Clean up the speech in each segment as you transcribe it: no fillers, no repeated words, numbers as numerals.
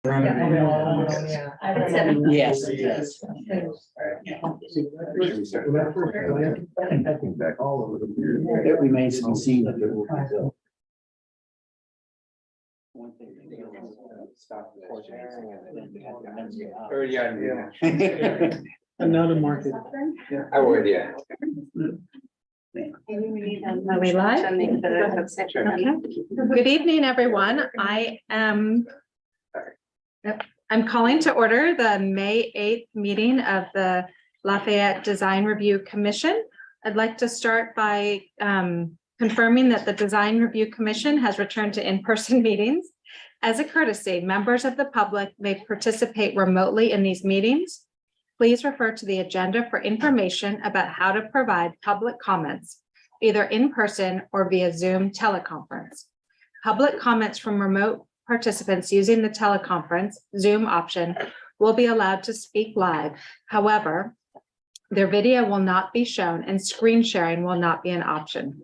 Yes, yes. It remains to be seen if it will be built. Another market. I would, yeah. Are we live? Okay. Good evening, everyone. I'm calling to order the May 8th meeting of the Lafayette Design Review Commission. I'd like to start by confirming that the Design Review Commission has returned to in-person meetings. As a courtesy, members of the public may participate remotely in these meetings. Please refer to the agenda for information about how to provide public comments, either in person or via Zoom teleconference. Public comments from remote participants using the teleconference Zoom option will be allowed to speak live. However, their video will not be shown and screen sharing will not be an option.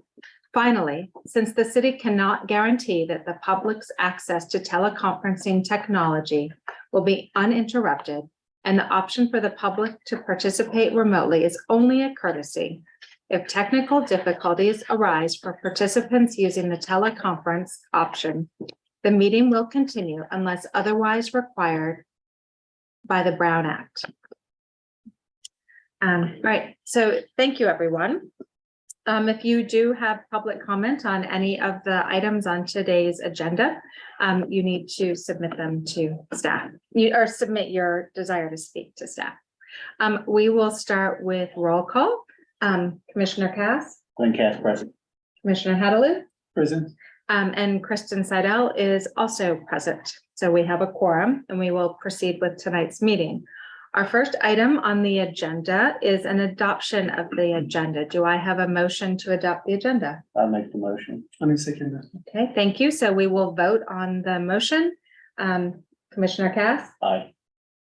Finally, since the city cannot guarantee that the public's access to teleconferencing technology will be uninterrupted, and the option for the public to participate remotely is only a courtesy, if technical difficulties arise for participants using the teleconference option, the meeting will continue unless otherwise required by the Brown Act. Right, so thank you, everyone. If you do have public comment on any of the items on today's agenda, you need to submit them to staff or submit your desire to speak to staff. We will start with roll call. Commissioner Cass. Glenn Cass present. Commissioner Hadaloo. Present. And Kristen Seidel is also present. So we have a quorum and we will proceed with tonight's meeting. Our first item on the agenda is an adoption of the agenda. Do I have a motion to adopt the agenda? I'll make the motion. I'm in second. Okay, thank you. So we will vote on the motion. Commissioner Cass. Aye.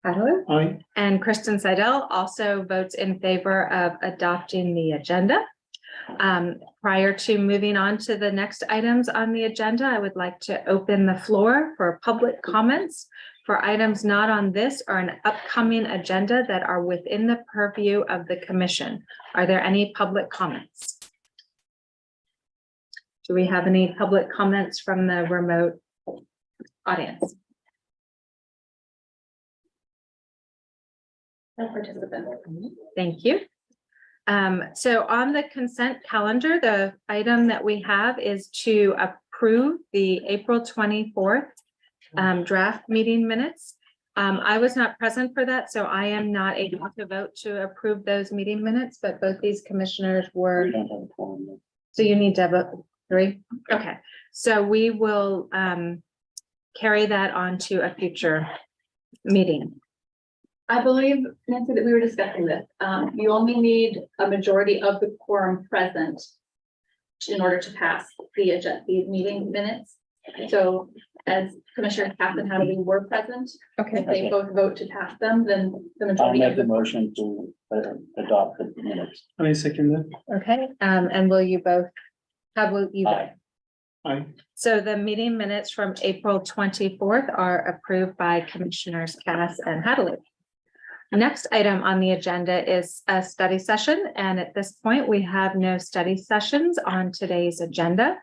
Hadaloo. Aye. And Kristen Seidel also votes in favor of adopting the agenda. Prior to moving on to the next items on the agenda, I would like to open the floor for public comments for items not on this or an upcoming agenda that are within the purview of the commission. Are there any public comments? Do we have any public comments from the remote audience? No participants. Thank you. So on the consent calendar, the item that we have is to approve the April 24th draft meeting minutes. I was not present for that, so I am not able to vote to approve those meeting minutes, but both these commissioners were. We don't have a quorum. So you need to vote 3. Okay, so we will carry that on to a future meeting. I believe, Nancy, that we were discussing this. You only need a majority of the quorum present in order to pass the agenda, the meeting minutes. So as Commissioner Cass and Hadley were present, if they both vote to pass them, then the I'll majority make of the the motion to adopt the minutes. I'm in second. Okay, and will you both, how will you vote? Aye. Aye. So the meeting minutes from April 24th are approved by Commissioners Cass and Hadley. Next item on the agenda is a study session, and at this point we have no study sessions on today's agenda.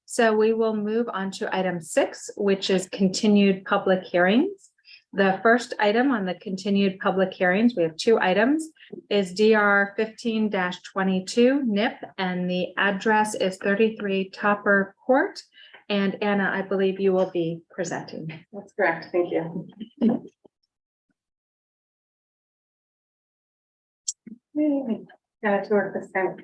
So we will move on to item 6, which is continued public hearings. The first item on the continued public hearings, we have 2 items, is DR 15-22 NIP, and the address is 33 Topper Court. And Anna, I believe you will be presenting. That's correct. Thank you. Got it to work this time.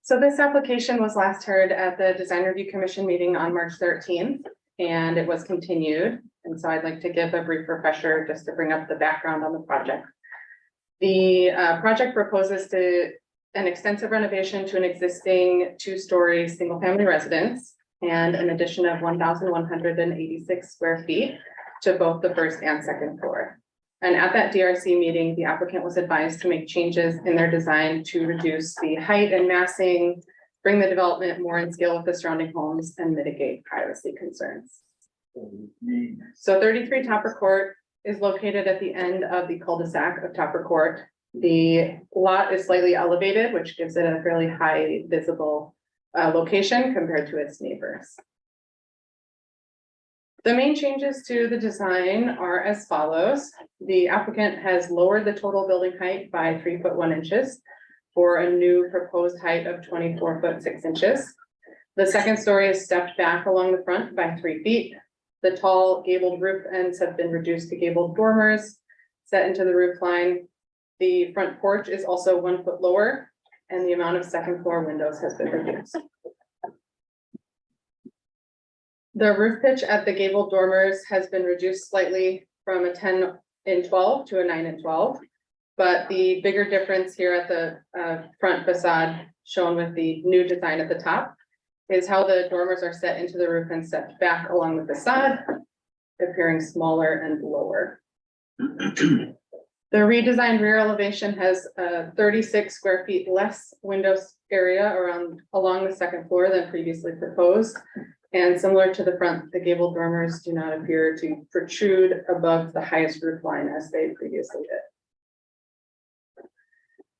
So this application was last heard at the Design Review Commission meeting on March 13th, and it was continued. And so I'd like to give a brief refresher just to bring up the background on the project. The project proposes an extensive renovation to an existing 2-story single-family residence and an addition of 1,186 square feet to both the first and second floor. And at that DRC meeting, the applicant was advised to make changes in their design to reduce the height and massing, bring the development more in scale with the surrounding homes, and mitigate privacy concerns. So 33 Topper Court is located at the end of the cul-de-sac of Topper Court. The lot is slightly elevated, which gives it a fairly high visible location compared to its neighbors. The main changes to the design are as follows. The applicant has lowered the total building height by 3 foot 1 inches for a new proposed height of 24 foot 6 inches. The second story is stepped back along the front by 3 feet. The tall gabled roof ends have been reduced to gabled dormers set into the roof line. The front porch is also 1 foot lower, and the amount of second floor windows has been reduced. The roof pitch at the gabled dormers has been reduced slightly from a 10-in-12 to a 9-in-12. But the bigger difference here at the front facade, shown with the new design at the top, is how the dormers are set into the roof and stepped back along the facade, appearing smaller and lower. The redesigned rear elevation has 36 square feet less window area along the second floor than previously proposed. And similar to the front, the gabled dormers do not appear to protrude above the highest roof line as they previously did.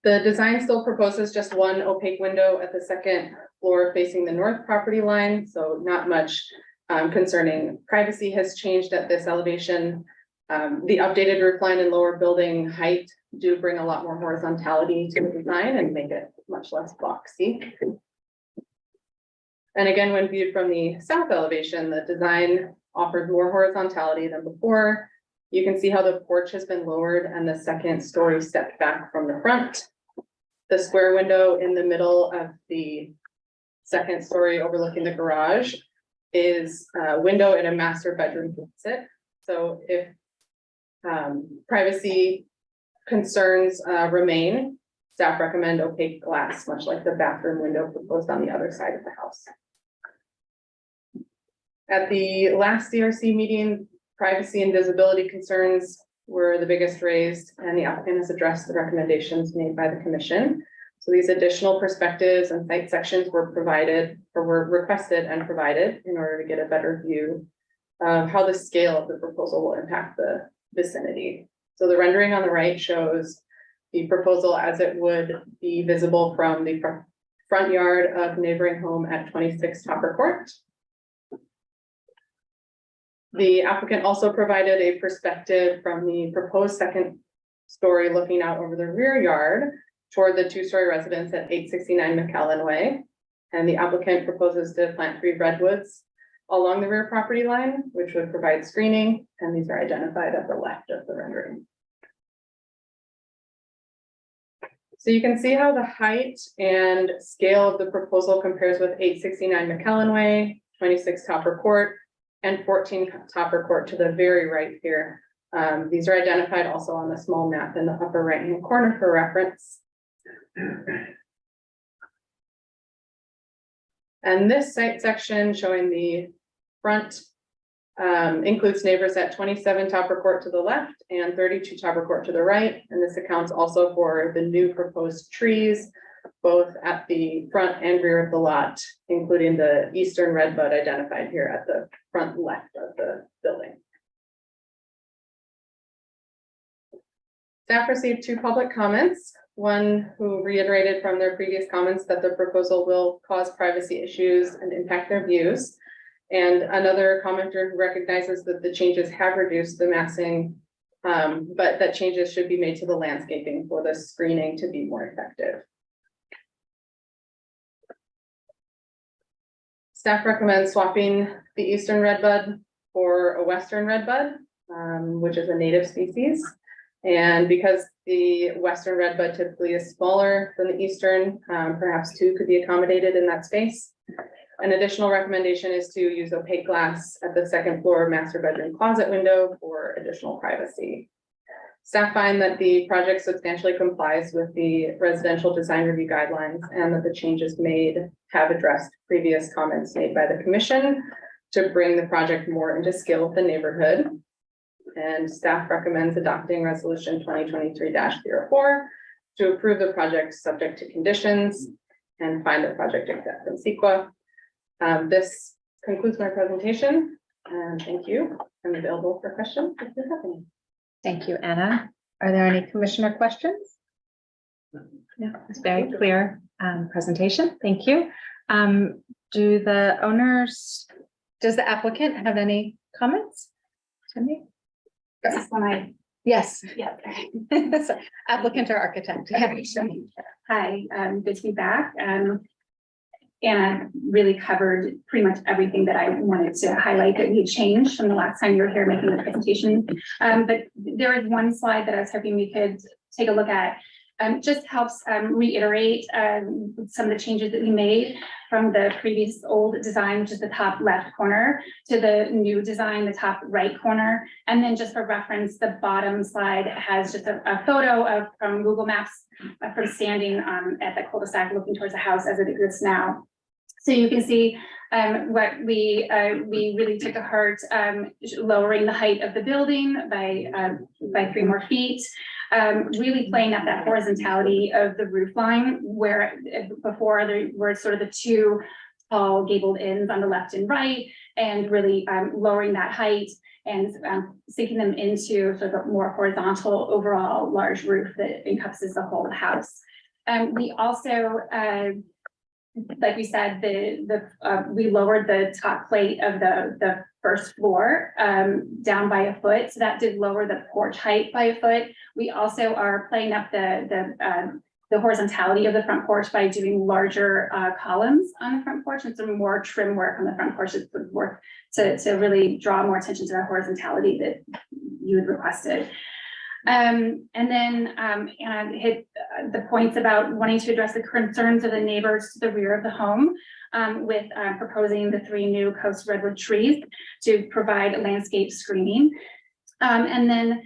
The design still proposes just one opaque window at the second floor facing the north property line, so not much concerning privacy has changed at this elevation. The updated roof line and lower building height do bring a lot more horizontality to the design and make it much less boxy. And again, when viewed from the south elevation, the design offers more horizontality than before. You can see how the porch has been lowered and the second story stepped back from the front. The square window in the middle of the second story overlooking the garage is a window in a master bedroom exit. So if privacy concerns remain, staff recommend opaque glass, much like the bathroom window proposed on the other side of the house. At the last CRC meeting, privacy and visibility concerns were the biggest raised, and the applicant has addressed the recommendations made by the commission. So these additional perspectives and site sections were provided or were requested and provided in order to get a better view of how the scale of the proposal will impact the vicinity. So the rendering on the right shows the proposal as it would be visible from the front yard of neighboring home at 26 Topper Court. The applicant also provided a perspective from the proposed second story looking out over the rear yard toward the 2-story residence at 869 McAllen Way. And the applicant proposes to plant 3 redwoods along the rear property line, which would provide screening, and these are identified at the left of the rendering. So you can see how the height and scale of the proposal compares with 869 McAllen Way, 26 Topper Court, and 14 Topper Court to the very right here. These are identified also on the small map in the upper right-hand corner for reference. And this site section showing the front includes neighbors at 27 Topper Court to the left and 32 Topper Court to the right. And this accounts also for the new proposed trees, both at the front and rear of the lot, including the eastern redbud identified here at the front left of the building. Staff received 2 public comments. One who reiterated from their previous comments that the proposal will cause privacy issues and impact their views. And another commenter who recognizes that the changes have reduced the massing, but that changes should be made to the landscaping for the screening to be more effective. Staff recommends swapping the eastern redbud for a western redbud, which is a native species. And because the western redbud typically is smaller than the eastern, perhaps 2 could be accommodated in that space. An additional recommendation is to use opaque glass at the second floor master bedroom closet window for additional privacy. Staff find that the project substantially complies with the residential design review guidelines and that the changes made have addressed previous comments made by the commission to bring the project more into scale with the neighborhood. And staff recommends adopting resolution 2023-04 to approve the project subject to conditions and find the project accept from CEQA. This concludes my presentation. And thank you. I'm available for questions if you have any. Thank you, Anna. Are there any commissioner questions? No, it's very clear presentation. Thank you. Do the owners, does the applicant have any comments? Cindy? This is when I, Yes. yeah. So, applicant or architect? Yeah. Hi, good to be back. Anna really covered pretty much everything that I wanted to highlight that we had changed from the last time you were here making the presentation. But there is one slide that I was hoping we could take a look at. Just helps reiterate some of the changes that we made from the previous old design, which is the top left corner, to the new design, the top right corner. And then just for reference, the bottom slide has just a photo of from Google Maps from standing at the cul-de-sac looking towards the house as it exists now. So you can see what we really took to heart, lowering the height of the building by 3 more feet. Really playing up that horizontality of the roof line, where before there were sort of the 2 tall gabled ends on the left and right, and really lowering that height and sinking them into sort of a more horizontal overall large roof that encompasses the whole house. We also, like we said, we lowered the top plate of the first floor down by a foot, so that did lower the porch height by a foot. We also are playing up the horizontality of the front porch by doing larger columns on the front porch and some more trim work on the front porch that would work to really draw more attention to the horizontality that you had requested. And then Anna hit the points about wanting to address the concerns of the neighbors to the rear of the home with proposing the 3 new coast redwood trees to provide landscape screening. And then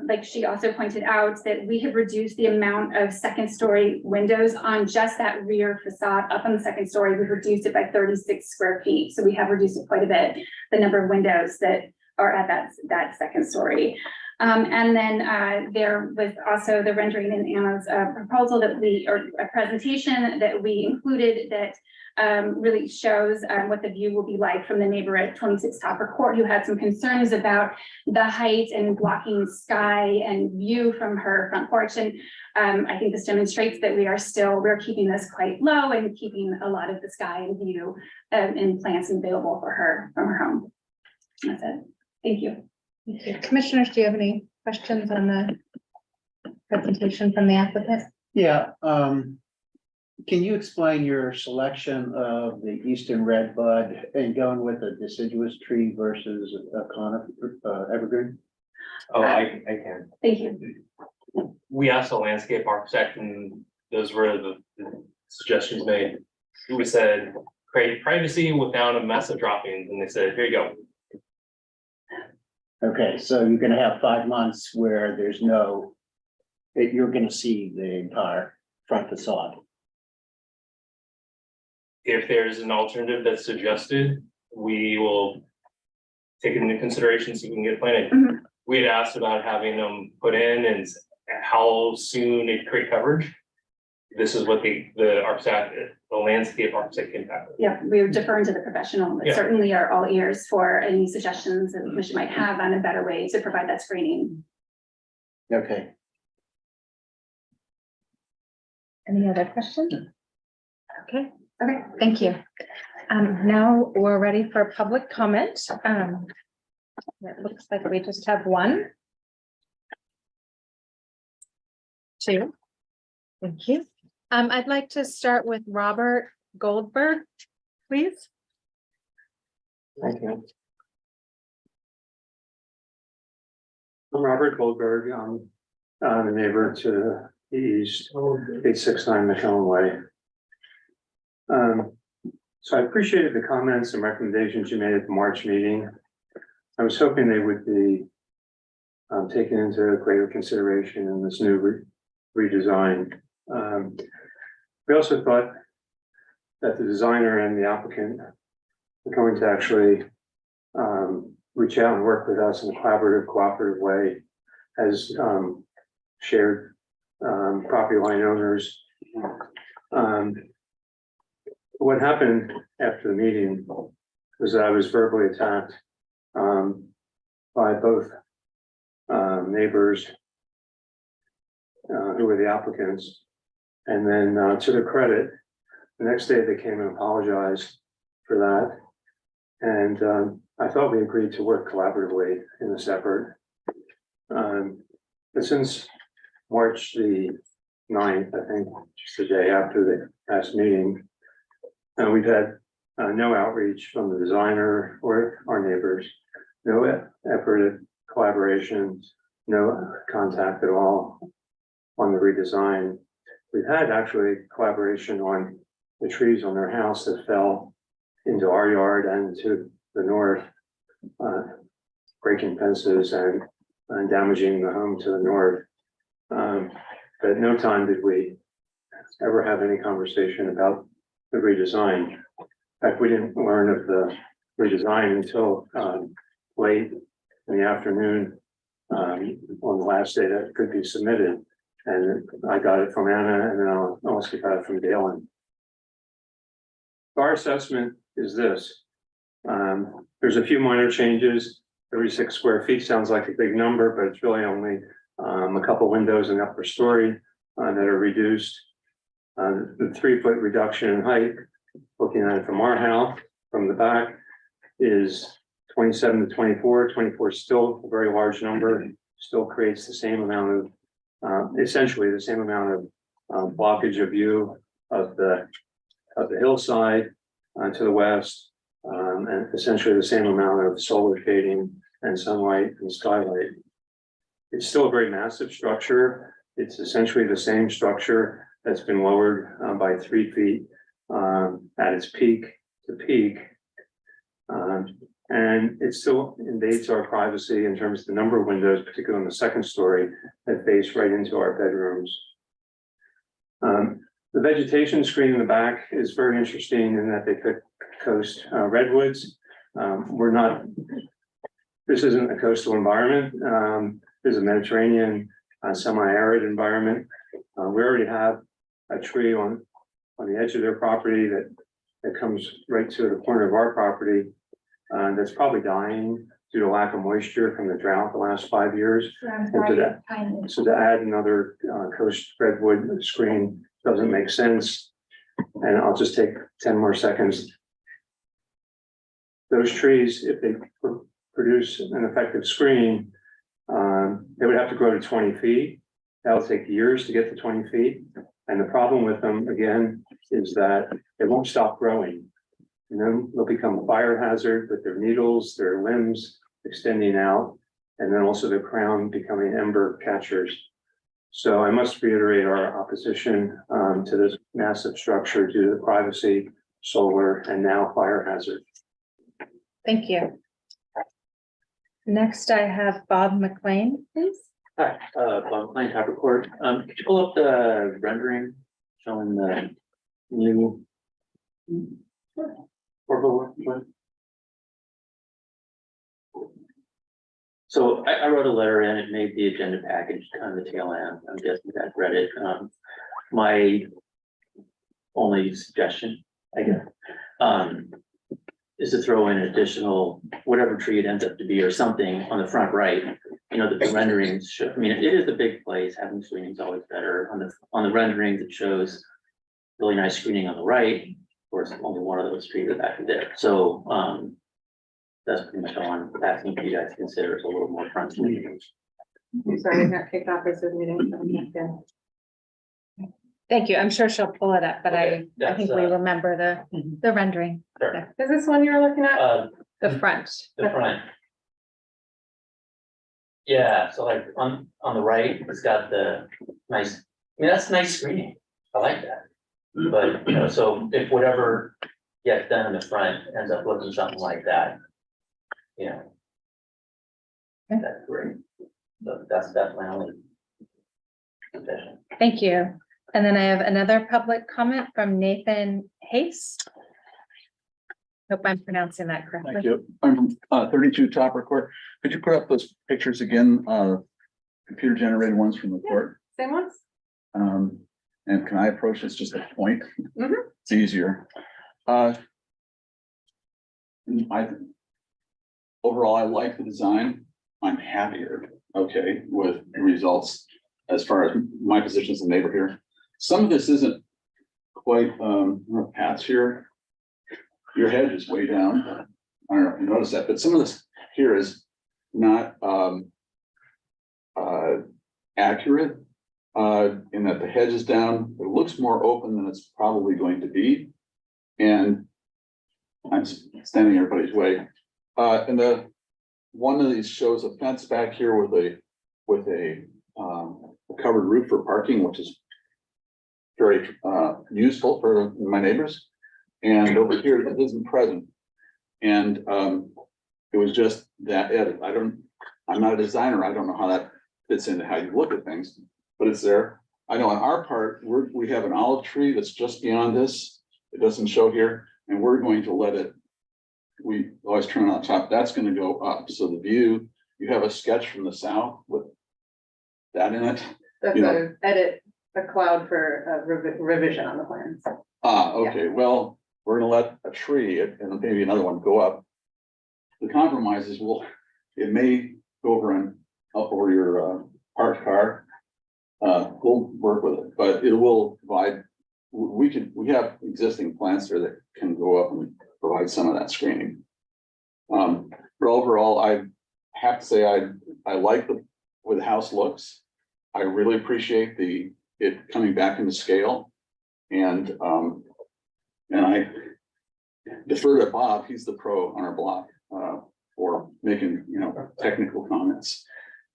like she also pointed out that we have reduced the amount of 2nd story windows on just that rear facade up on the 2nd story. We've reduced it by 36 square feet. So we have reduced it quite a bit, the number of windows that are at that 2nd story. And then there was also the rendering in Anna's proposal that or a presentation that we included that really shows what the view will be like from the neighbor at 26 Topper Court, who had some concerns about the height and blocking sky and view from her front porch. And I think this demonstrates that we're keeping this quite low and keeping a lot of the sky and view and plants available for her from her home. That's it. Thank you. Thank you. Commissioners, do you have any questions on the presentation from the applicant? Yeah, can you explain your selection of the eastern red bud and going with a deciduous tree versus a conifer, evergreen? Oh, I can. Thank you. We asked a landscape architect and those were the suggestions made. We said, create privacy without a mess of droppings. And they said, here you go. Okay, so you're gonna have 5 months where there's you're gonna see the entire front facade. If there's an alternative that's suggested, we will take it into consideration so we can get planning. Mhm. We had asked about having them put in and how soon it create coverage. This is what the landscape architect came back with. Yeah, we would defer to the professional, but Yeah. certainly are all ears for any suggestions that the commission might have on a better way to provide that screening. Okay. Any other questions? Okay, thank you. Now we're ready for public comment. It looks like we just have 1. 2. Thank you. I'd like to start with Robert Goldberg, please. Thank you. I'm Robert Goldberg. I'm a neighbor to the east, 869 McKellen Way. So I appreciated the comments and recommendations you made at the March meeting. I was hoping they would be taken into greater consideration in this new redesign. We also thought that the designer and the applicant are going to actually reach out and work with us in a collaborative, cooperative way as shared property line owners. What happened after the meeting was that I was verbally attacked by both neighbors who were the applicants. And then to their credit, the next day they came and apologized for that. And I thought we agreed to work collaboratively in this effort. But since March the 9th, I think, just the day after the last meeting, we've had no outreach from the designer or our neighbors, no effort at collaboration, no contact at all on the redesign. We've had actually collaboration on the trees on their house that fell into our yard and to the north, breaking fences and damaging the home to the north. But at no time did we ever have any conversation about the redesign. In fact, we didn't learn of the redesign until late in the afternoon on the last day that it could be submitted. And I got it from Anna, and then I'll also got it from Dalen. Our assessment is this. There's a few minor changes. 36 square feet sounds like a big number, but it's really only a couple windows in the upper story that are reduced. The 3-foot reduction in height, looking at it from our house, from the back, is 27 to 24. 24 is still a very large number, still creates the same amount of, essentially the same amount of blockage of view of the hillside to the west, and essentially the same amount of solar shading and sunlight and skylight. It's still a very massive structure. It's essentially the same structure that's been lowered by 3 feet at its peak to peak. And it still invades our privacy in terms of the number of windows, particularly on the second story, that face right into our bedrooms. The vegetation screen in the back is very interesting in that they pick coast redwoods. This isn't a coastal environment. This is a Mediterranean semi-arid environment. We already have a tree on the edge of their property that comes right to the corner of our property that's probably dying due to lack of moisture from the drought the last 5 years. So to add another coast redwood screen doesn't make sense. And I'll just take 10 more seconds. Those trees, if they produce an effective screen, they would have to grow to 20 feet. That'll take years to get to 20 feet. And the problem with them, again, is that they won't stop growing. And then they'll become a fire hazard with their needles, their limbs extending out, and then also the crown becoming ember catchers. So I must reiterate our opposition to this massive structure due to the privacy, solar, and now fire hazard. Thank you. Next, I have Bob McLean, please. Hi, Bob McLean, Top Report. Could you pull up the rendering showing the new portable one? So I wrote a letter in, it made the agenda package kind of the tail end. I'm guessing you guys read it. My only suggestion, I guess, is to throw in additional, whatever tree it ends up to be or something on the front right. You know, the renderings show, I mean, it is a big place, having screening is always better. On the renderings, it shows really nice screening on the right. Of course, only one of those trees are back there. So that's pretty much all I'm asking for you guys to consider is a little more front. I'm sorry, I got kicked off this meeting. Thank you. I'm sure she'll pull it up, but I think we remember the rendering, Sure. Is this one you're looking at? the front. The front. Yeah, so like on the right, it's got the nice, I mean, that's nice screening. I like that. But, you know, so if whatever gets done in the front ends up looking something like that, you know. Okay. That's great. So that's my only suggestion. Thank you. And then I have another public comment from Nathan Hayes. Hope I'm pronouncing that correctly. Thank you. I'm from 32 Topper Court. Could you put up those pictures again, computer generated ones from the court? Same ones? And can I approach this just at point? Mhm. It's easier. I overall, I like the design. I'm happier, okay, with the results as far as my position as a neighbor here. Some of this isn't quite, Pat's here. Your hedge is way down. I don't know if you noticed that, but some of this here is not, accurate. In that the hedge is down, it looks more open than it's probably going to be. And I'm standing everybody's way. And one of these shows a fence back here with a covered roof for parking, which is very useful for my neighbors. And over here, it isn't present. And it was just that edit. I'm not a designer. I don't know how that fits into how you look at things, but it's there. I know on our part, we have an olive tree that's just beyond this. It doesn't show here, and we're going to let it. We always turn on top. That's going to go up. So the view, you have a sketch from the south with that in it. That's You know. a cloud for a revision on the plans. Okay. Well, we're going to let a tree and maybe another one go up. The compromise is, it may go over and up over your parked car. We'll work with it, but it will provide. We have existing plants there that can go up and provide some of that screening. But overall, I have to say I like the way the house looks. I really appreciate it coming back into scale, and I defer to Bob. He's the pro on our block for making technical comments.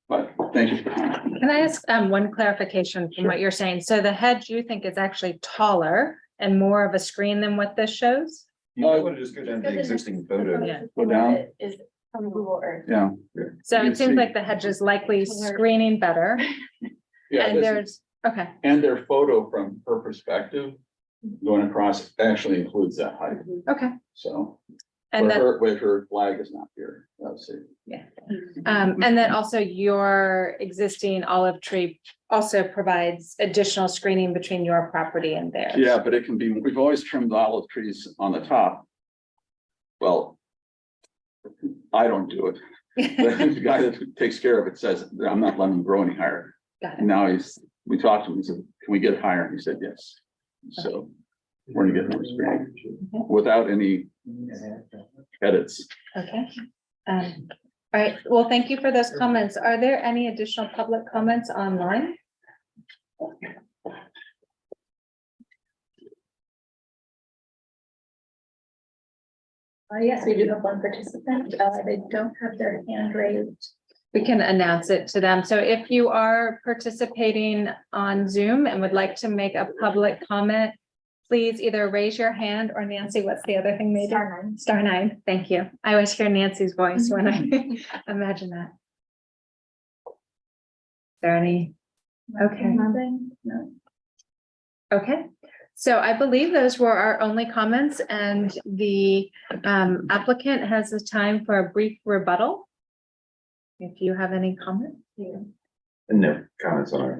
But thank you for the comment. Can I ask one clarification from what you're saying? So the hedge you think is actually taller and more of a screen than what this shows? You might want to just go down to the existing photo. Yeah. Go down. Is from Google Earth. Yeah. So You it seems see- like the hedge is likely screening better. Yeah. And this- there's, okay, And their photo from her perspective going across actually includes that height. okay. So. And then, Where her flag is not here, obviously. and then also your existing olive tree also provides additional screening between your property and theirs. Yeah, but it can be, we've always trimmed olive trees on the top. Well, I don't do it. The guy that takes care of it says, I'm not letting them grow any higher. Got it. And now we talked to him, he said, can we get higher? And he said, yes. So we're gonna get more screening without any edits. Okay. All right, well, thank you for those comments. Are there any additional public comments online? Yes, we do have one participant. They don't have their hand raised. We can announce it to them. So if you are participating on Zoom and would like to make a public comment, please either raise your hand or Nancy, what's the other thing they do? Star nine. Thank you. I always hear Nancy's voice when I imagine that. Is there any? Okay. No. Okay, so I believe those were our only comments, and the applicant has the time for a brief rebuttal. If you have any comments. No comments on our.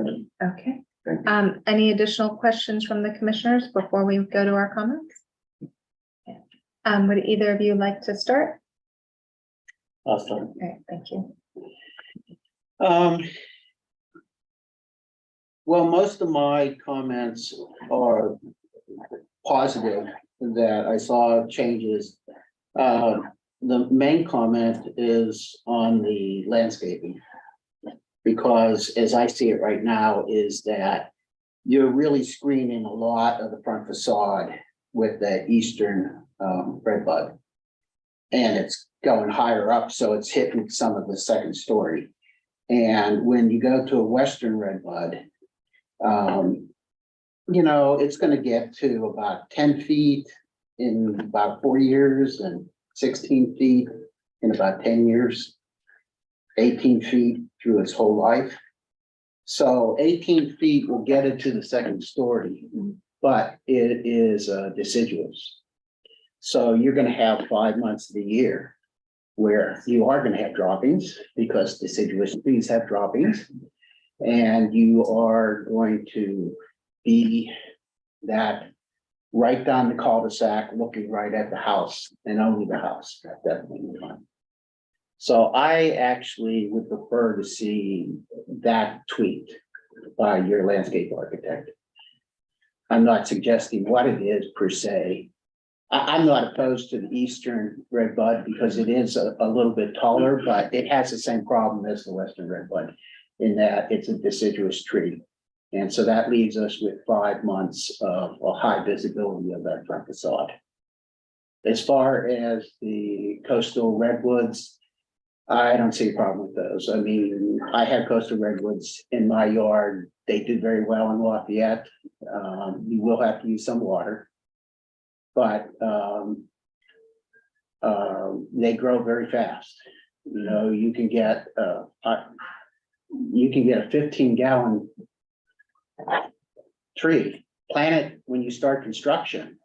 Okay. Thank you. Any additional questions from the commissioners before we go to our comments? Okay. Would either of you like to start? I'll start. All right, thank you. Well, most of my comments are positive, that I saw changes. The main comment is on the landscaping. Because as I see it right now is that you're really screening a lot of the front facade with that eastern redbud. And it's going higher up, so it's hitting some of the second story. And when you go to a western redbud, it's gonna get to about 10 feet in about 4 years and 16 feet in about 10 years, 18 feet through its whole life. So 18 feet will get it to the second story, but it is deciduous. So you're gonna have 5 months of the year where you are gonna have droppings because deciduous trees have droppings. And you are going to be that right down the cul-de-sac, looking right at the house and only the house at that point in time. So I actually would prefer to see that tweaked by your landscape architect. I'm not suggesting what it is per se. I'm not opposed to the eastern red bud because it is a little bit taller, but it has the same problem as the western red bud in that it's a deciduous tree. And so that leaves us with 5 months of a high visibility of that front facade. As far as the coastal redwoods, I don't see a problem with those. I mean, I have coastal redwoods in my yard. They do very well in Lafayette. You will have to use some water. But they grow very fast. You know, you can get a 15-gallon tree, plant it when you start construction,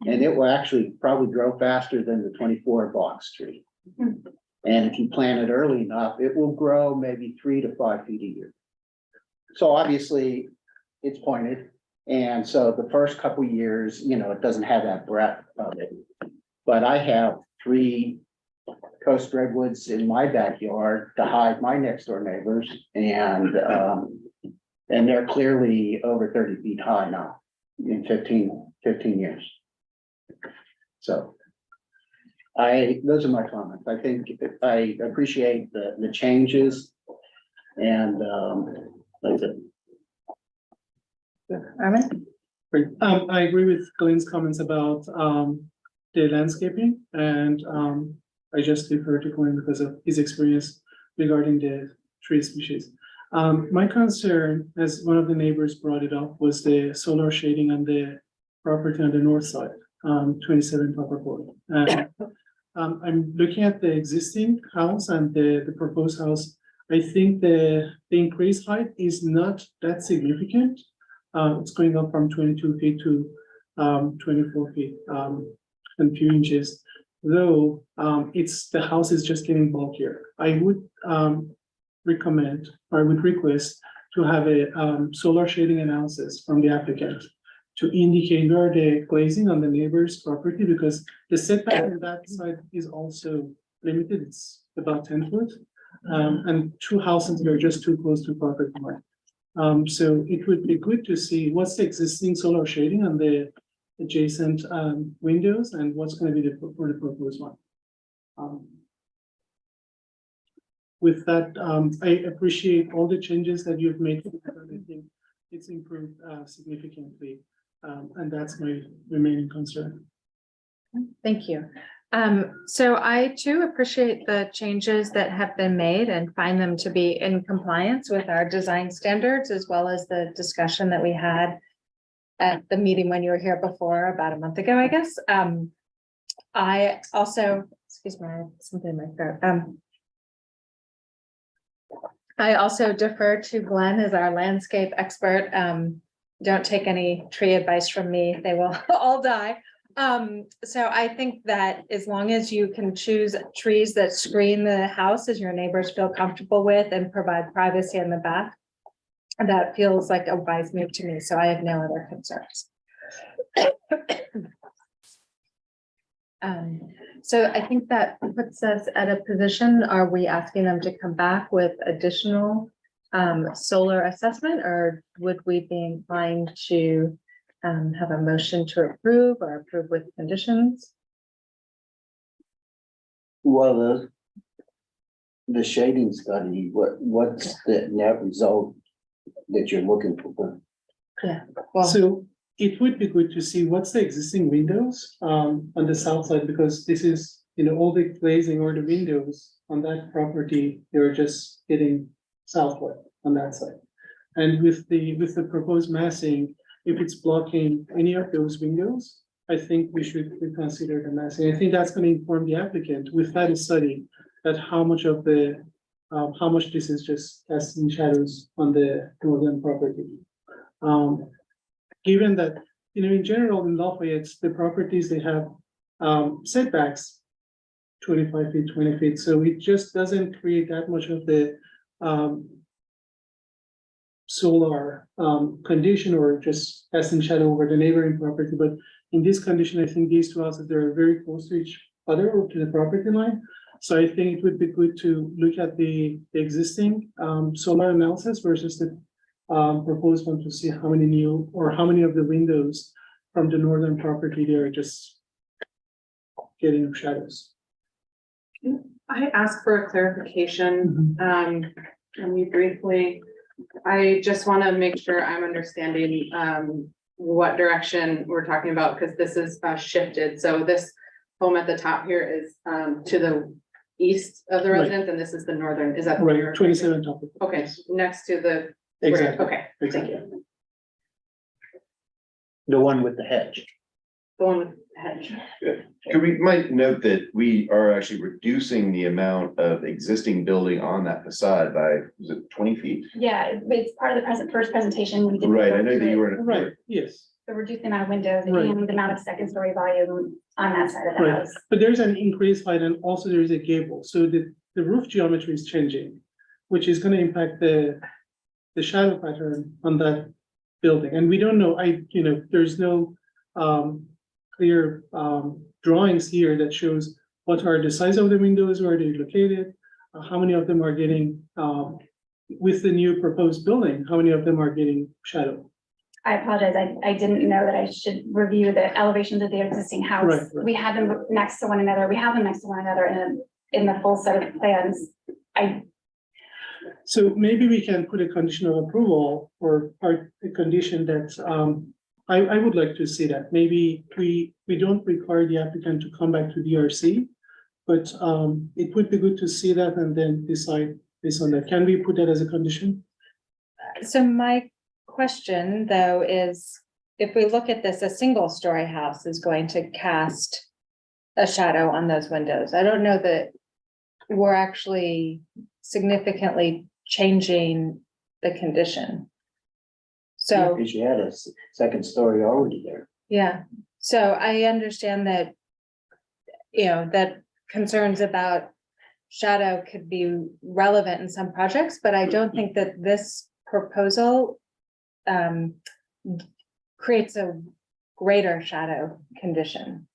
and it will actually probably grow faster than the 24 box tree. And if you plant it early enough, it will grow maybe 3 to 5 feet a year. So obviously, it's pointed. And so the first couple of years, you know, it doesn't have that breadth of it. But I have 3 coast redwoods in my backyard to hide my next door neighbors. And they're clearly over 30 feet high now in 15 years. So those are my comments. I think I appreciate the changes and that's it. Armin? Great. I agree with Glenn's comments about the landscaping, and I just defer to Glenn because of his experience regarding the tree species. My concern, as one of the neighbors brought it up, was the solar shading on the property on the north side, 27 Papa Court. I'm looking at the existing house and the proposed house. I think the increased height is not that significant. It's going up from 22 feet to 24 feet and few inches, though the house is just getting bulkier. I would recommend, or I would request to have a solar shading analysis from the applicant to indicate where the glazing on the neighbor's property, because the setback on that side is also limited. It's about 10 foot. And 2 houses are just too close to property line. So it would be good to see what's the existing solar shading on the adjacent windows and what's going to be for the proposed one. With that, I appreciate all the changes that you've made. I think it's improved significantly, and that's my remaining concern. Thank you. So I too appreciate the changes that have been made and find them to be in compliance with our design standards, as well as the discussion that we had at the meeting when you were here before, about a month ago, I guess. I also, excuse me, I have something in my throat. I also defer to Glenn as our landscape expert. Don't take any tree advice from me. They will all die. So I think that as long as you can choose trees that screen the house as your neighbors feel comfortable with and provide privacy in the back, that feels like a wise move to me. So I have no other concerns. So I think that puts us at a position. Are we asking them to come back with additional solar assessment, or would we be inclined to have a motion to approve or approve with conditions? Well, the shading study, what's the net result that you're looking for? Yeah, well, So it would be good to see what's the existing windows on the south side, because this is, you know, all the glazing or the windows on that property, they're just getting southward on that side. And with the proposed massing, if it's blocking any of those windows, I think we should reconsider the massing. I think that's going to inform the applicant with that study that how much this is just casting shadows on the northern property. Given that, you know, in general in Lafayette, the properties, they have setbacks 25 feet, 20 feet. So it just doesn't create that much of the solar condition or just casting shadow over the neighboring property. But in this condition, I think these 2 houses, they're very close to each other or to the property line. So I think it would be good to look at the existing solar analysis versus the proposed one to see how many new or how many of the windows from the northern property they are just getting shadows. I asked for a clarification, and we briefly, I just want to make sure I'm understanding, what direction we're talking about, because this is shifted. So this home at the top here is, to the east of the Right. residence, and this is the northern, is that? the one Right, you're- 27 top. Okay, next to the. Exactly. Okay, thank you. The one with the hedge. The one with the hedge. Could we might note that we are actually reducing the amount of existing building on that facade by, is it 20 feet? Yeah, it's part of the first presentation. We did Right, go I know through that you it. were. Right, yes, So reduce the amount of windows Right. and the amount of second story volume on that side of the right. house. But there's an increased height and also there is a gable. So the roof geometry is changing, which is going to impact the shadow pattern on that building. And we don't know, there's no clear drawings here that shows what are the size of the windows, where they're located, how many of them are getting with the new proposed building, how many of them are getting shadow? I apologize. I didn't know that I should review the elevations of the existing house. Right, right. We had them next to one another. We have them next to one another in the full set of plans. So maybe we can put a condition of approval or part a condition that I would like to see that. Maybe we don't require the applicant to come back to DRC. But it would be good to see that and then decide based on that. Can we put that as a condition? So my question though is, if we look at this, a single story house is going to cast a shadow on those windows. I don't know that we're actually significantly changing the condition. So, Because you had a second story already there. yeah, so I understand that, that concerns about shadow could be relevant in some projects, but I don't think that this proposal creates a greater shadow condition.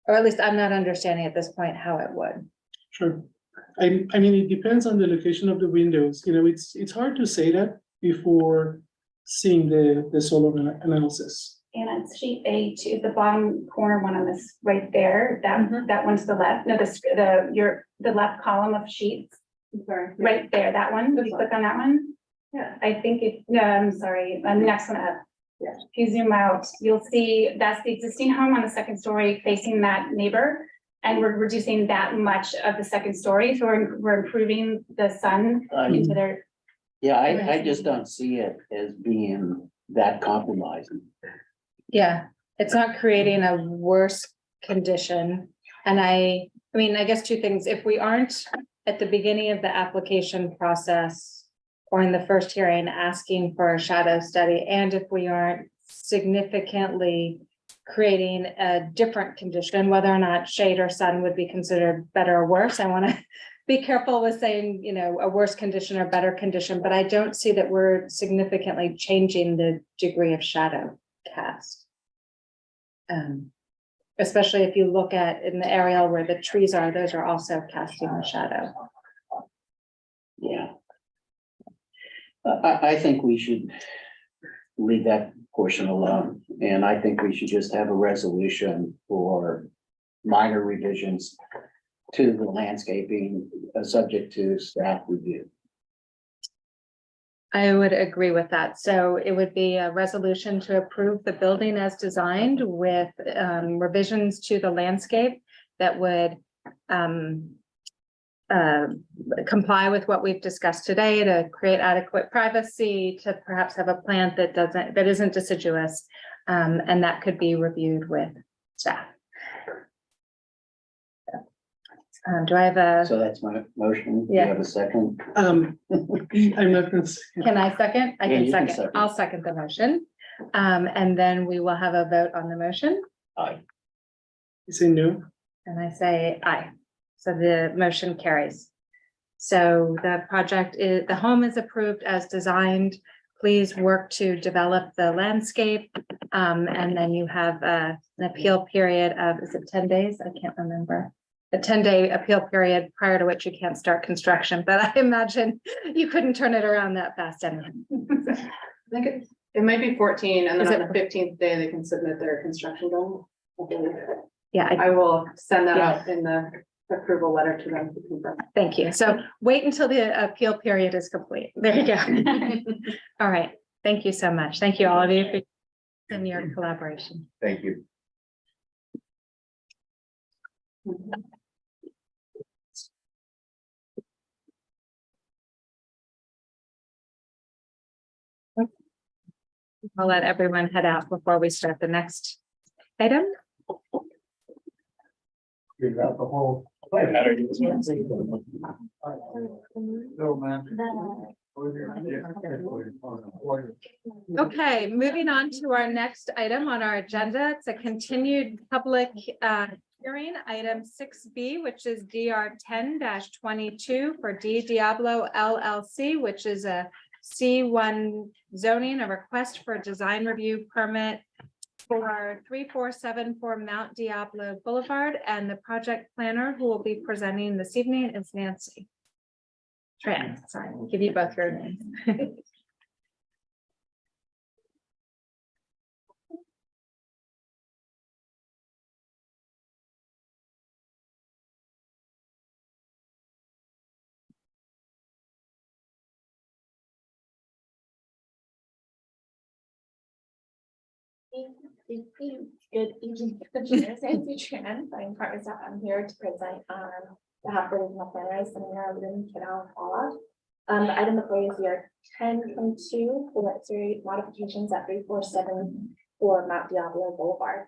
Or at least I'm not understanding at this point how it would. Sure. I mean, it depends on the location of the windows. It's hard to say that before seeing the solar analysis. And it's sheet A2, the bottom corner one on this right there, that one to the left. No, the left column of sheets. Sorry. Right there, that one. If you click on that one. Yeah. I think no, I'm sorry, the next one up. Yeah. If you zoom out, you'll see that's the existing home on the second story facing that neighbor. And we're reducing that much of the second story, so we're improving the sun into their. Yeah, I just don't see it as being that compromising. Yeah, it's not creating a worse condition. And I mean, I guess two things, if we aren't at the beginning of the application process or in the first hearing asking for a shadow study, and if we aren't significantly creating a different condition, whether or not shade or sun would be considered better or worse, I want to be careful with saying, a worse condition or better condition, but I don't see that we're significantly changing the degree of shadow cast. Especially if you look at in the area where the trees are, those are also casting a shadow. Yeah. I think we should leave that portion alone, and I think we should just have a resolution for minor revisions to the landscaping, subject to staff review. I would agree with that. So it would be a resolution to approve the building as designed with revisions to the landscape that would comply with what we've discussed today to create adequate privacy, to perhaps have a plant that isn't deciduous, and that could be reviewed with staff. Do I have a, So that's my motion. Do you Yeah. have a second? I'm not gonna say. can I second? I Yeah, can you can second. second. I'll second the motion. And then we will have a vote on the motion. Aye. You say no? And I say aye. So the motion carries. So the the home is approved as designed. Please work to develop the landscape. And then you have an appeal period of, is it 10 days? I can't remember. a 10-day appeal period prior to which you can't start construction, but I imagine you couldn't turn it around that fast anyway. I think it might be 14, and Is then it- on the 15th day, they can submit their construction drawing. I believe. Yeah, I will send that Yeah. out in the approval letter to them to confirm. thank you. So wait until the appeal period is complete. There you go. All right. Thank you so much. Thank you all of you for your collaboration. Thank you. I'll let everyone head out before we start the next item. Okay, moving on to our next item on our agenda. It's a continued public hearing, item 6B, which is DR 10-22 for D Diablo LLC, which is a C1 zoning, a request for a design review permit for 3474 Mount Diablo Boulevard, and the project planner who will be presenting this evening is Nancy Tran. Sorry, I'll give you both your names. Good evening, Commissioners. Nancy Tran, I'm partner staff. I'm here to present on behalf of the planners and Lynn Canal Paula. The item before you is your 1022 for necessary modifications at 3474 Mount Diablo Boulevard.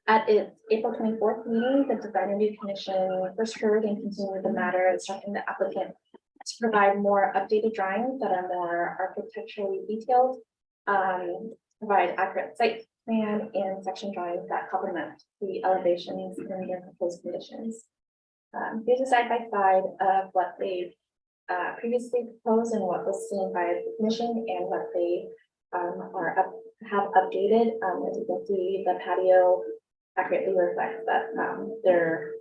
At its April 24th meeting, the Design Review Commission first heard and continued the matter, instructing the applicant to provide more updated drawings that are more architecturally detailed, provide accurate site plan and section drawings that complement the elevations and their proposed conditions. Here's a side-by-side of what they previously proposed and what was seen by the commission and what they have updated. As you can see, the patio accurately reflects that they're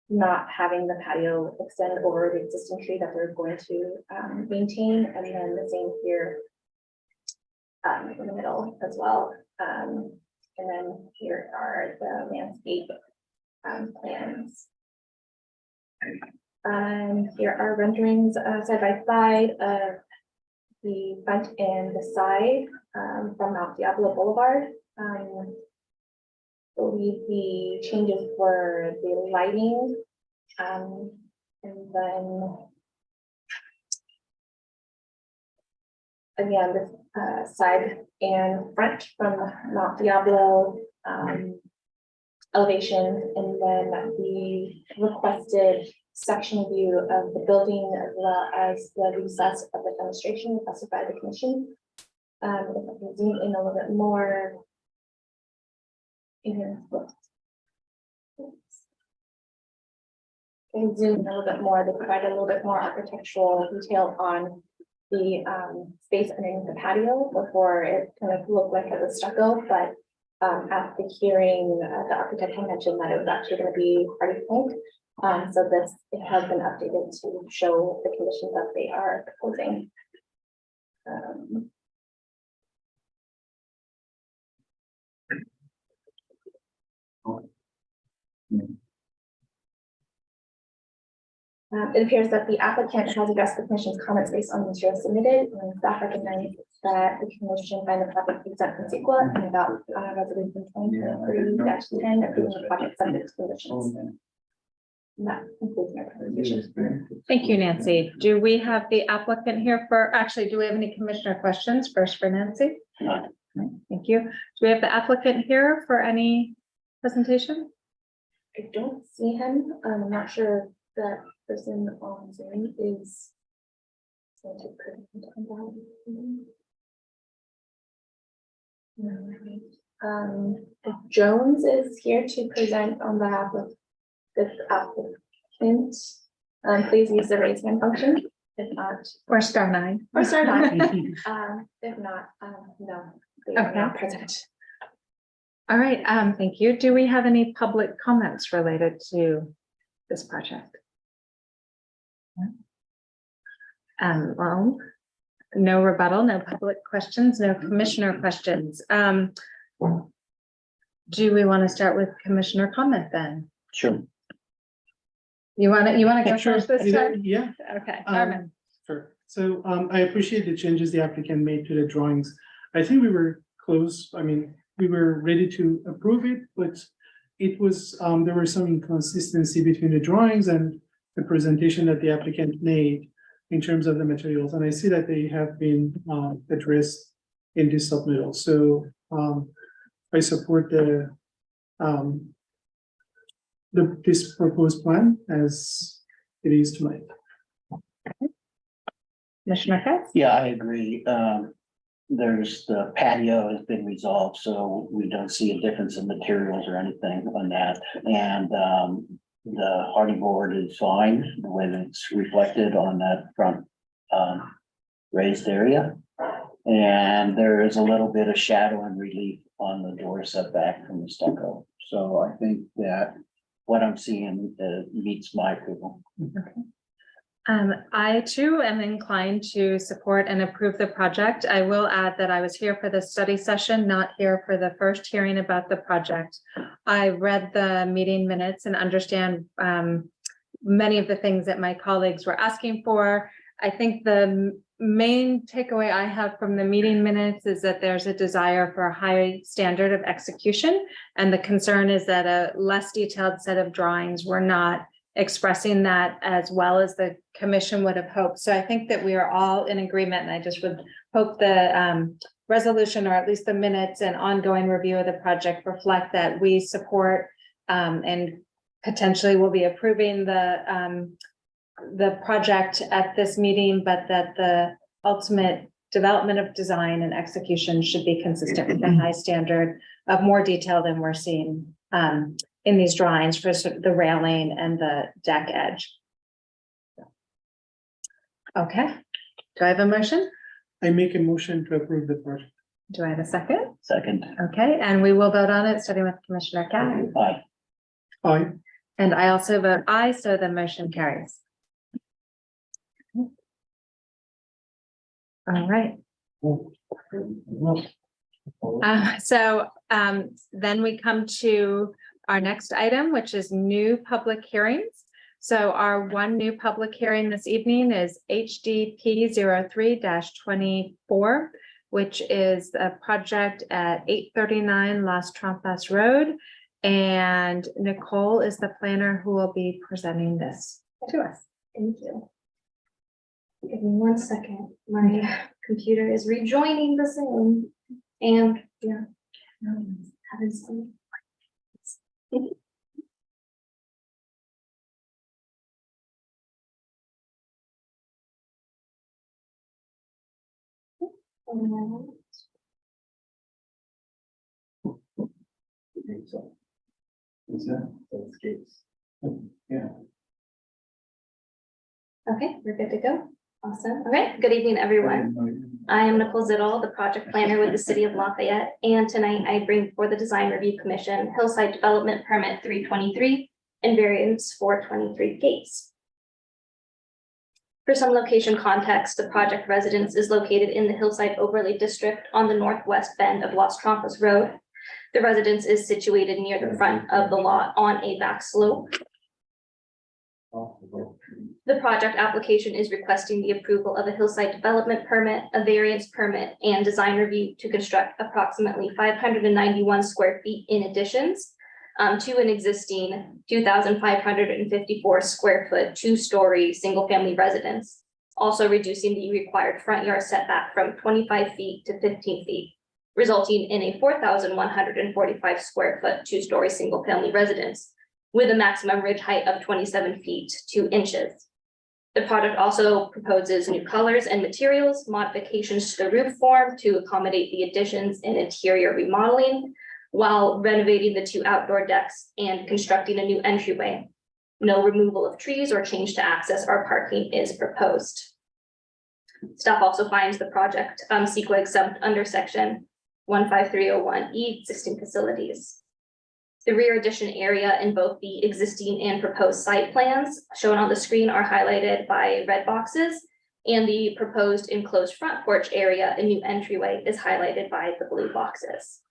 not having the patio extend over the existing tree that they're going to maintain, and then the same here in the middle as well. And then here are the landscape plans. Here are renderings side by side of the front and the side from Mount Diablo Boulevard. I believe the changes were the lighting, and then again, this side and front from Mount Diablo elevation, and then the requested section view of the building as well as the recess of the demonstration requested by the commission. If I can zoom in a little bit more. And zoom in a little bit more, they provide a little bit more architectural detail on the space underneath the patio before it kind of looked like it was stucco, but at the hearing, the architect had mentioned that it was actually going to be hardy plank. So it has been updated to show the conditions that they are proposing. It appears that the applicant has addressed the commission's comments based on the material submitted, and staff recognizes that the commission find the project exempt from CEQA and about resolution 2023-10 approving the project subject to conditions. And that concludes my presentation. Thank you, Nancy. Do we have the applicant here actually, do we have any commissioner questions first for Nancy? None. Thank you. Do we have the applicant here for any presentation? I don't see him. I'm not sure if that person on Zoom is. going to present on that. If Jones is here to present on behalf of this applicant. Please use the raise hand function. If not, Or star 9? or star 9. If not, no, they are Okay. not present. All right, thank you. Do we have any public comments related to this project? Well, no rebuttal, no public questions, no commissioner questions. Do we want to start with commissioner comment then? Sure. You want to go Sure, first this time? Yeah. Okay, Norman. Sure. So I appreciate the changes the applicant made to the drawings. I think we were close. I mean, we were ready to approve it, but it was, there was some inconsistency between the drawings and the presentation that the applicant made in terms of the materials. And I see that they have been addressed in this submittal. So I support this proposed plan as it is tonight. Commissioner Fix? Yeah, I agree. There's the patio has been resolved, so we don't see a difference in materials or anything on that. And the hardy board is fine, the way that it's reflected on that front raised area. And there is a little bit of shadow and relief on the door setback from the stucco. So I think that what I'm seeing meets my approval. I too am inclined to support and approve the project. I will add that I was here for the study session, not here for the first hearing about the project. I read the meeting minutes and understand many of the things that my colleagues were asking for. I think the main takeaway I have from the meeting minutes is that there's a desire for a high standard of execution. And the concern is that a less detailed set of drawings were not expressing that as well as the commission would have hoped. So I think that we are all in agreement, and I just would hope the resolution, or at least the minutes and ongoing review of the project, reflect that we support and potentially will be approving the project at this meeting, but that the ultimate development of design and execution should be consistent with the high standard of more detail than we're seeing in these drawings for sort of the railing and the deck edge. Okay, do I have a motion? I make a motion to approve the project. Do I have a second? Second. Okay, and we will vote on it, starting with Commissioner Cat. Aye. Aye. And I also vote aye, so the motion carries. All right. Then we come to our next item, which is new public hearings. So our one new public hearing this evening is HDP 03-24, which is a project at 839 Las Trampas Road. And Nicole is the planner who will be presenting this to us. Thank you. Give me 1 second. My computer is rejoining the Zoom. And yeah. Haven't seen. Yeah. Okay, we're good to go. Awesome. All right. Good evening, everyone. I am Nicole Ziddle, the project planner with the City of Lafayette, and tonight I bring before the Design Review Commission Hillside Development Permit 323 and variance 423 Gates. For some location context, the project residence is located in the Hillside Overlay District on the northwest bend of Las Trampas Road. The residence is situated near the front of the lot on a back slope. The project application is requesting the approval of a hillside development permit, a variance permit, and design review to construct approximately 591 square feet in additions to an existing 2,554 square foot, 2-story, single-family residence, also reducing the required front yard setback from 25 feet to 15 feet, resulting in a 4,145 square foot, 2-story, single-family residence with a maximum ridge height of 27 feet 2 inches. The project also proposes new colors and materials, modifications to the roof form to accommodate the additions and interior remodeling, while renovating the 2 outdoor decks and constructing a new entryway. No removal of trees or change to access or parking is proposed. Staff also finds the project CEQA exempt under section 15301E existing facilities. The rear addition area in both the existing and proposed site plans shown on the screen are highlighted by red boxes. And the proposed enclosed front porch area and new entryway is highlighted by the blue boxes.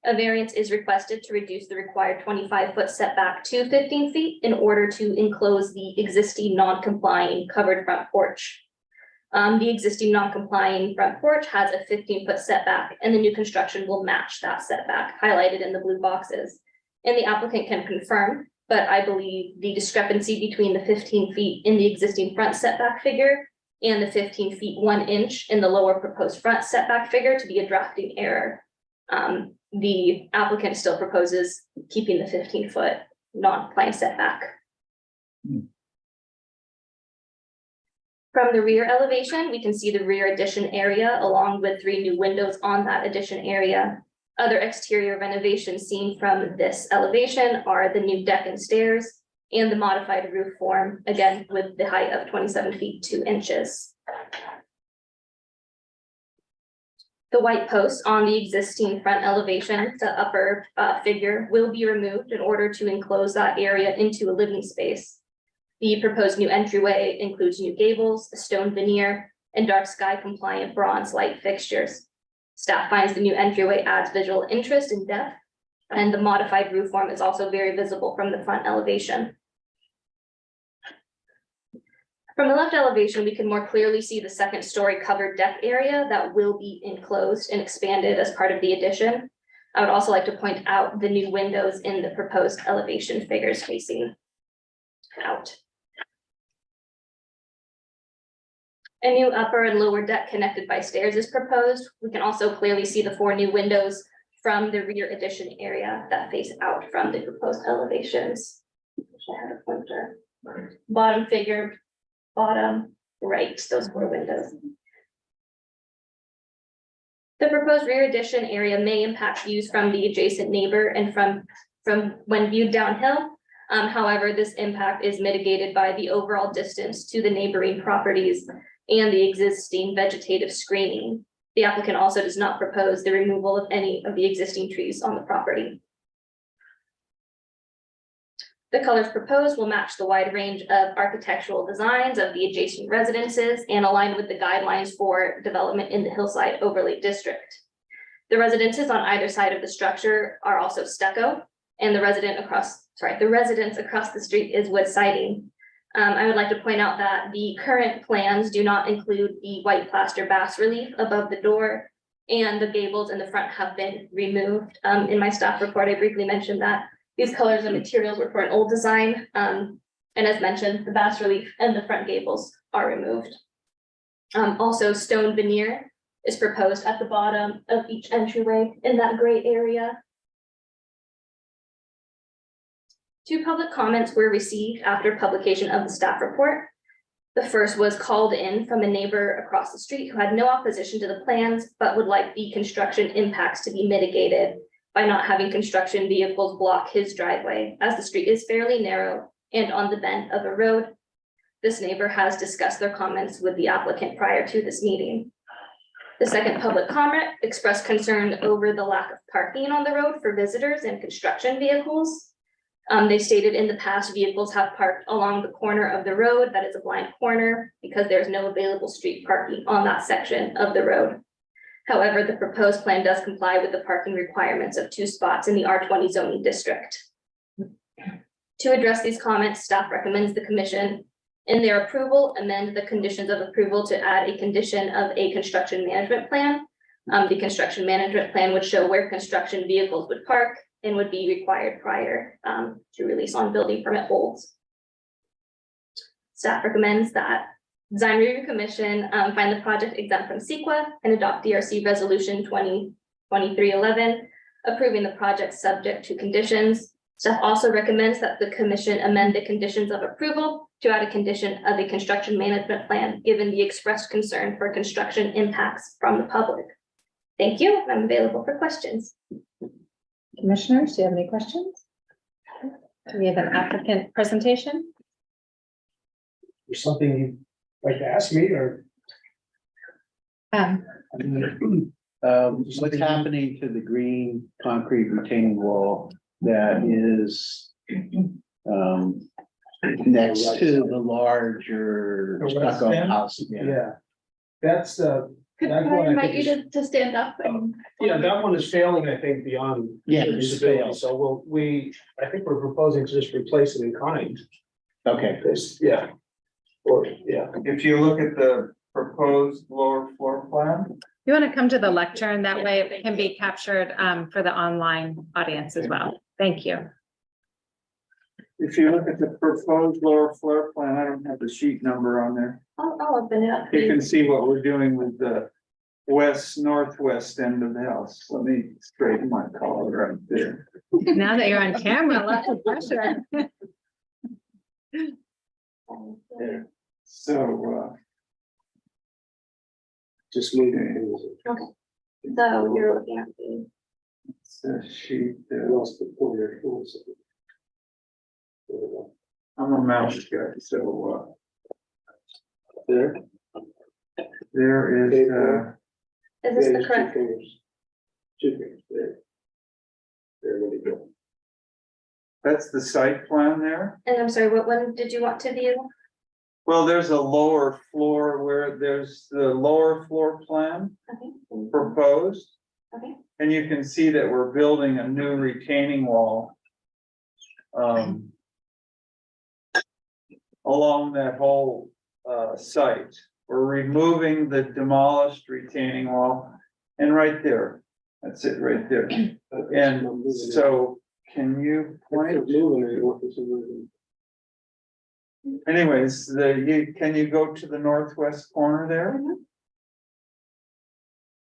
A variance is requested to reduce the required 25-foot setback to 15 feet in order to enclose the existing non-complying covered front porch. The existing non-complying front porch has a 15-foot setback, and the new construction will match that setback highlighted in the blue boxes. And the applicant can confirm, but I believe the discrepancy between the 15 feet in the existing front setback figure and the 15 feet 1 inch in the lower proposed front setback figure to be a drafting error. The applicant still proposes keeping the 15-foot non-compliant setback. From the rear elevation, we can see the rear addition area along with 3 new windows on that addition area. Other exterior renovations seen from this elevation are the new deck and stairs and the modified roof form, again, with the height of 27 feet 2 inches. The white posts on the existing front elevation, the upper figure, will be removed in order to enclose that area into a living space. The proposed new entryway includes new gables, a stone veneer, and dark sky compliant bronze light fixtures. Staff finds the new entryway adds visual interest and depth, and the modified roof form is also very visible from the front elevation. From the left elevation, we can more clearly see the 2nd-story covered deck area that will be enclosed and expanded as part of the addition. I would also like to point out the new windows in the proposed elevation figures facing out. A new upper and lower deck connected by stairs is proposed. We can also clearly see the 4 new windows from the rear addition area that face out from the proposed elevations. I had a pointer. Bottom figure, bottom right, those 4 windows. The proposed rear addition area may impact views from the adjacent neighbor and from when viewed downhill. However, this impact is mitigated by the overall distance to the neighboring properties and the existing vegetative screening. The applicant also does not propose the removal of any of the existing trees on the property. The colors proposed will match the wide range of architectural designs of the adjacent residences and align with the guidelines for development in the Hillside Overlay District. The residences on either side of the structure are also stucco, and the residence across the street is wood siding. I would like to point out that the current plans do not include the white plaster bas relief above the door, and the gables in the front have been removed. In my staff report, I briefly mentioned that these colors and materials were for an old design. And as mentioned, the bas relief and the front gables are removed. Also, stone veneer is proposed at the bottom of each entryway in that gray area. 2 public comments were received after publication of the staff report. The first was called in from a neighbor across the street who had no opposition to the plans, but would like the construction impacts to be mitigated by not having construction vehicles block his driveway, as the street is fairly narrow and on the bend of a road. This neighbor has discussed their comments with the applicant prior to this meeting. The second public comment expressed concern over the lack of parking on the road for visitors and construction vehicles. They stated in the past vehicles have parked along the corner of the road that is a blind corner because there's no available street parking on that section of the road. However, the proposed plan does comply with the parking requirements of 2 spots in the R20 zoning district. To address these comments, staff recommends the commission in their approval amend the conditions of approval to add a condition of a construction management plan. The construction management plan would show where construction vehicles would park and would be required prior to release on building permit holds. Staff recommends that Design Review Commission find the project exempt from CEQA and adopt DRC Resolution 2023-11, approving the project subject to conditions. Staff also recommends that the commission amend the conditions of approval to add a condition of a construction management plan, given the expressed concern for construction impacts from the public. Thank you. I'm available for questions. Commissioners, do you have any questions? Do we have an applicant presentation? There's something you'd like to ask me, or? Um, I mean, What's happening to the green concrete retaining wall that is next to the larger The west stucco end? house? Yeah. That's, Could That I one I invite think you is- to stand up and? yeah, that one is failing, I think, beyond. Yeah, it's usability. failed. So I think we're proposing to just replace it in kind. Okay, Yeah. Or, yeah. If you look at the proposed lower floor plan, You want to come to the lectern, that way it can be captured for the online audience as well. Thank you. if you look at the proposed lower floor plan, I don't have the sheet number on there. I'll open it up. for You you. can see what we're doing with the northwest end of the house. Let me straighten my collar right there. Now that you're on camera, lots of pressure. There. So, Just move it. So you're looking at the, it's a sheet, Lost the pointer. I'm a mouse guy, so, There. there is, is this the correct? Two fingers, there. There we go. that's the site plan there. And I'm sorry, what one did you want to view? Well, there's a lower floor where there's the lower floor plan Okay. proposed. Okay. And you can see that we're building a new retaining wall. Along that whole site. We're removing the demolished retaining wall. And right there, that's it right there. And so can you point? Anyways, can you go to the northwest corner there?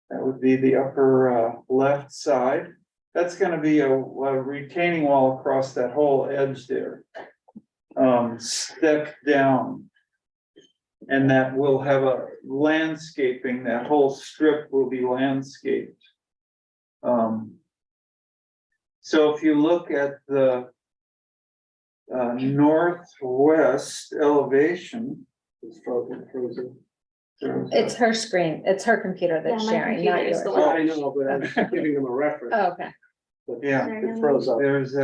That would be the upper left side. That's gonna be a retaining wall across that whole edge there. Step down. And that will have a landscaping, that whole strip will be landscaped. So if you look at the northwest elevation. It's her screen, it's her computer that's Yeah, my sharing, computer not is yours. the Oh, I know, but I'm giving them a reference. Oh, okay. Yeah, It froze up. there's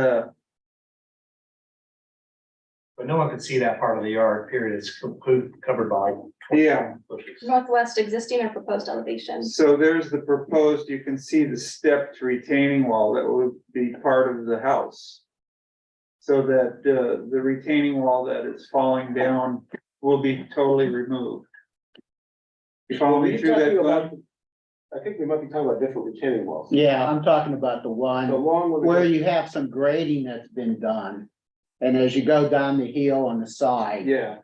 But no one can see that part of the yard, period, it's covered by. Yeah. bushes. Northwest existing or proposed elevation? So there's the proposed, you can see the stepped retaining wall that would be part of the house. So that the retaining wall that is falling down will be totally removed. You follow me through that, Glenn? I think we might be talking about different retaining walls. yeah, I'm talking about the The one long one. where you have some grading that's been done. And as you go down the hill on the side. Yeah,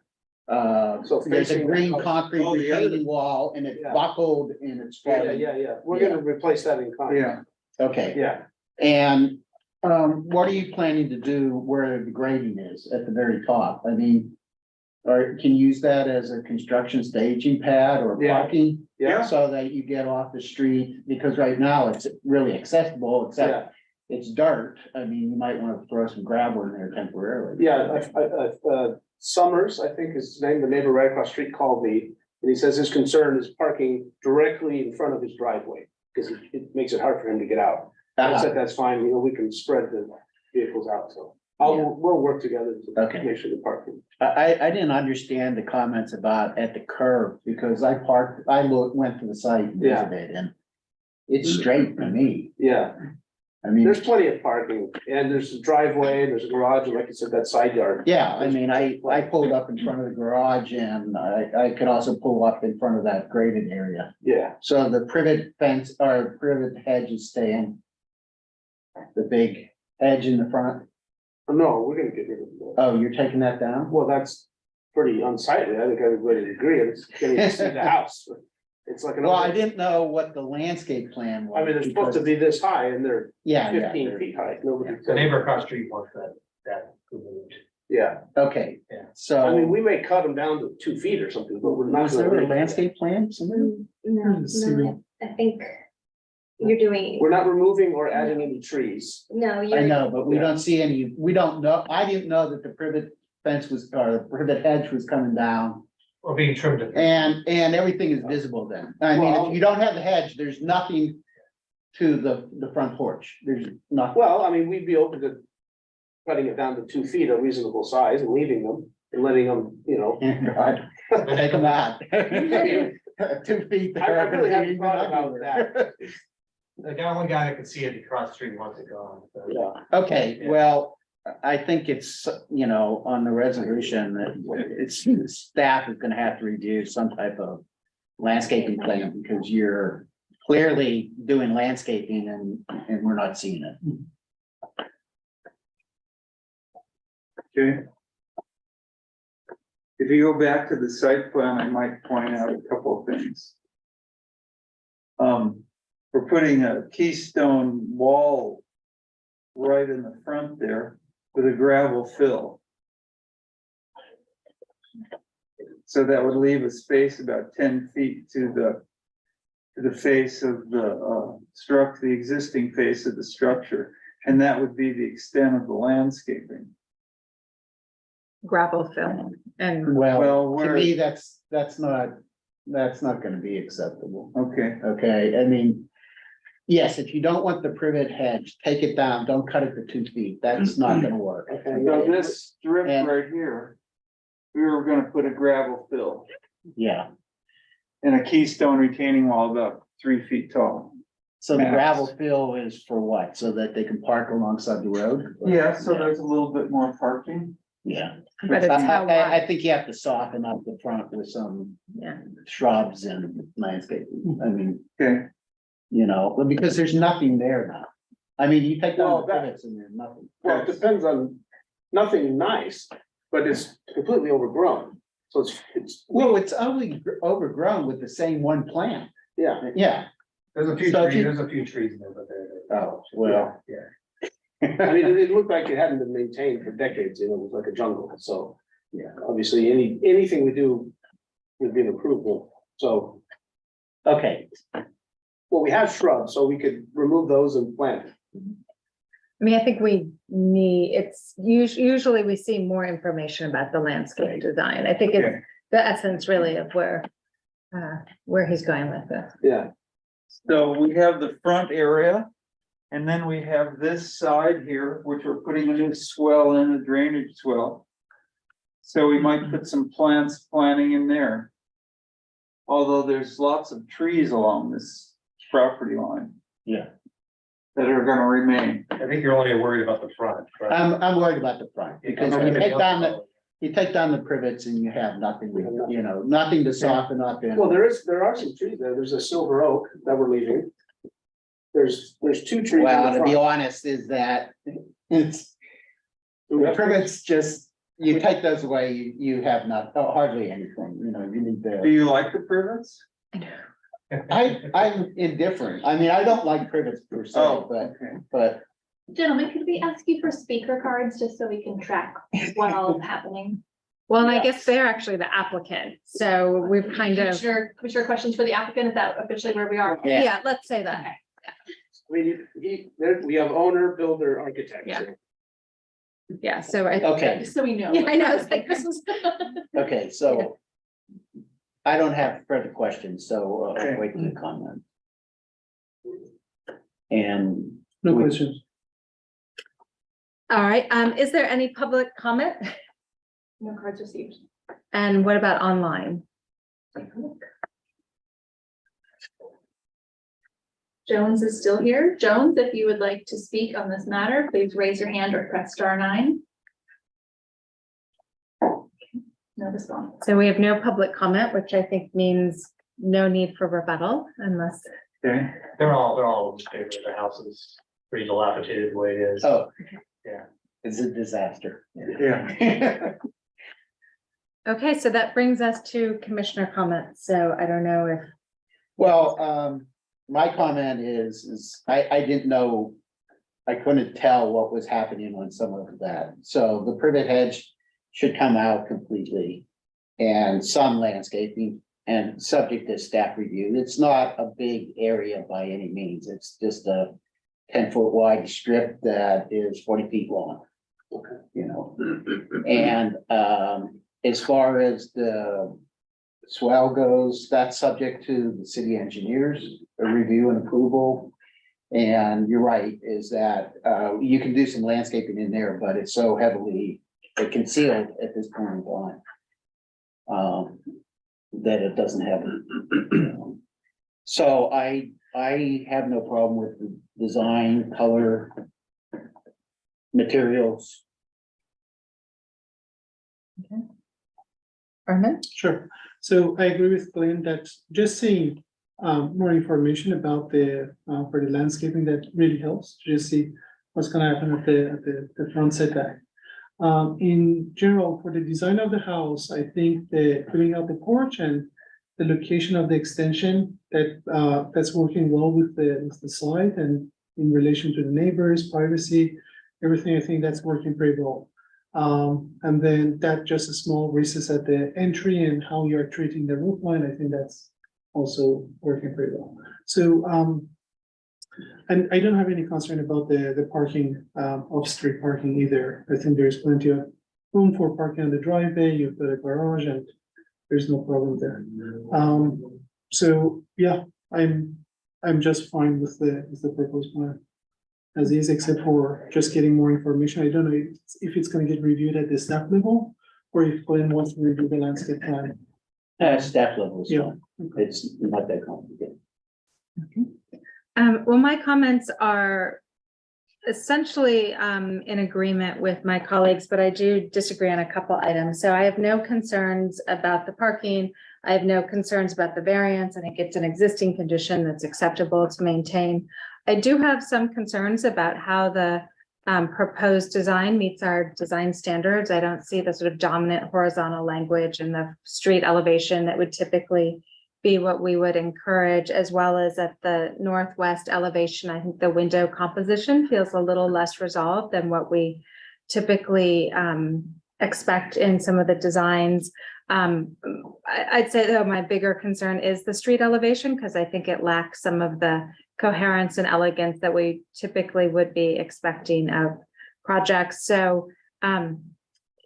So There's a facing green the house. concrete Oh, the other- retaining wall and it's Yeah. buckled and it's falling. yeah. We're gonna replace that in kind. Yeah, Okay, Yeah. and, what are you planning to do where the grading is at the very top? I mean. Or can you use that as a construction staging pad or Yeah. parking? Yeah. So that you get off the street, because right now it's really accessible, except Yeah, it's dirt. I mean, you might wanna throw some gravel in there temporarily. yeah, Summers, I think is his name, the neighbor right across the street called me, and he says his concern is parking directly in front of his driveway, because it makes it hard for him to get out. I said, that's fine, we can spread the vehicles out, so we'll work together to Okay. make sure the parking. I didn't understand the comments about at the curb, because went to the site and Yeah. visited, and it's straight to me. Yeah, I mean, there's plenty of parking, and there's a driveway, there's a garage, and like you said, that side yard. yeah, I mean, I pulled up in front of the garage and I could also pull up in front of that graded area. Yeah, So the privet fence or privet hedge is staying. The big hedge in the front. no, we're gonna get rid of that. Oh, you're taking that down? Well, that's pretty unsightly, I think everybody would agree, it's getting to see the house. It's like an. Well, I didn't know what the landscape plan was. I mean, they're supposed to because- be this high, and they're Yeah, 15 yeah, feet high, nobody. The neighbor across the street wants that removed. Yeah, okay, Yeah. so. I mean, we may cut them down to 2 feet or something, but we're not. Was there a landscape plan somewhere? No, I think you're doing, We're not removing or adding any trees. no, I you're, know, but we Yeah. don't see we don't know, I didn't know that the privet fence was, or the privet hedge was coming down. Or being trimmed. and everything is visible then. I mean, if you don't have the hedge, there's nothing to the front porch. There's nothing. Well, I mean, we'd be open to cutting it down to 2 feet, a reasonable size, and leaving them and letting them, you know. God, take them out. 2 feet. I really haven't thought about that. The only guy that can see it across the street wants it gone. so. Yeah. Okay, well, I think it's, you know, on the resolution that it's staff is gonna have to review some type of landscaping plan because you're clearly doing landscaping and we're not seeing it. Okay. If you go back to the site plan, I might point out a couple of things. We're putting a keystone wall right in the front there with a gravel fill. So that would leave a space about 10 feet to the face of the the existing face of the structure, and that would be the extent of the landscaping. Gravel fill and Well, Well, to where, me, that's not gonna be acceptable. okay, Okay, I mean, yes, if you don't want the privet hedge, take it down, don't cut it to 2 feet, that's not gonna work. so this strip And- right here, we were gonna put a gravel fill Yeah, and a keystone retaining wall about 3 feet tall. so the Max. gravel fill is for what? So that they can park alongside the road? Yeah, so there's a little bit more parking. Yeah. but it's how I wide, think you have to soften up the front with some yeah. shrubs and landscaping. I mean, Okay, you know, because there's nothing there now. I mean, you take down Well, the that- pivots and there's nothing. Well, it depends on, nothing nice, but it's completely overgrown. So it's, Well, it's only overgrown with the same one plant. yeah. Yeah. There's a few So if trees, you- there's a few trees in there, but they're. Oh, well. Yeah. I mean, it looked like it hadn't been maintained for decades, you know, it was like a jungle, so. Yeah. Obviously, anything we do would be an improvement, so, Okay, well, we have shrubs, so we could remove those and plant. I mean, I think we need, it's usually we see more information about the landscape design. I think it's Okay. the essence really of where he's going with this. Yeah, so we have the front area. And then we have this side here, which we're putting a new swell in, a drainage swell. So we might put some planting in there. Although there's lots of trees along this property line yeah, that are gonna remain. I think you're only worried about the front. right? I'm worried about the front because you take down the privets and you have nothing, you know, nothing to soften up in. well, there are some trees there, there's a silver oak that we're leaving. There's 2 trees. in Well, the to be front. honest, is that it's, Do we the have- privets just, you take those away, you have not, hardly anything, you know, you need Do to. you like the privets? I'm indifferent. I mean, I don't like privets per se, Oh, but, okay. but Gentlemen, could we ask you for speaker cards just so we can track what all is happening? Well, and I Yeah. guess they're actually the applicant, so we've kind of, Commissioner questions for the applicant, is that officially where we are? Yeah. yeah, let's say that. I mean, we have owner, builder, architect. Yeah. so- Yeah, so I. Okay. Just so we know. Yeah, I know, it's like, this is. okay, so. I don't have further questions, so Okay. wait for the comment. And No questions. All right, is there any public comment? No cards received. And what about online? Jones is still here. Jones, if you would like to speak on this matter, please raise your hand or press *9. No response. So we have no public comment, which I think means no need for rebuttal unless, Okay, They're all in favor of the house is pretty dilapidated the way it is. oh. Yeah. It's a disaster. yeah, okay, so that brings us to commissioner comments. So I don't know if, Well, my comment is I didn't know. I couldn't tell what was happening on some of that. So the privet hedge should come out completely. And some landscaping and subject to staff review. It's not a big area by any means. It's just a 10-foot wide strip that is 40 feet long. You know, and as far as the swell goes, that's subject to the city engineers review and approval. And you're right, is that, you can do some landscaping in there, but it's so heavily concealed at this point in time. That it doesn't have. So I have no problem with the design, color, materials. Armin? Sure. So I agree with Glenn that just seeing more information about the for the landscaping, that really helps to just see what's gonna happen at the front setback. In general, for the design of the house, I think the filling out the porch and the location of the extension that's working well with the site and in relation to the neighbors, privacy, everything, I think that's working pretty well. And then that just a small recess at the entry and how you're treating the roof line, I think that's also working pretty well. So, and I don't have any concern about the parking, off-street parking either. I think there's plenty of room for parking on the driveway, you've got a garage and there's no problem there. So, yeah, I'm just fine with the proposed plan as is, except for just getting more information. I don't know if it's gonna get reviewed at the staff level or if Glenn wants to review the landscape plan. Staff level, Yeah. it's not that complicated. Well, my comments are essentially in agreement with my colleagues, but I do disagree on a couple items. So I have no concerns about the parking. I have no concerns about the variance. I think it's an existing condition that's acceptable to maintain. I do have some concerns about how the proposed design meets our design standards. I don't see the sort of dominant horizontal language in the street elevation that would typically be what we would encourage, as well as at the northwest elevation. I think the window composition feels a little less resolved than what we typically expect in some of the designs. I'd say though, my bigger concern is the street elevation, because I think it lacks some of the coherence and elegance that we typically would be expecting of projects. So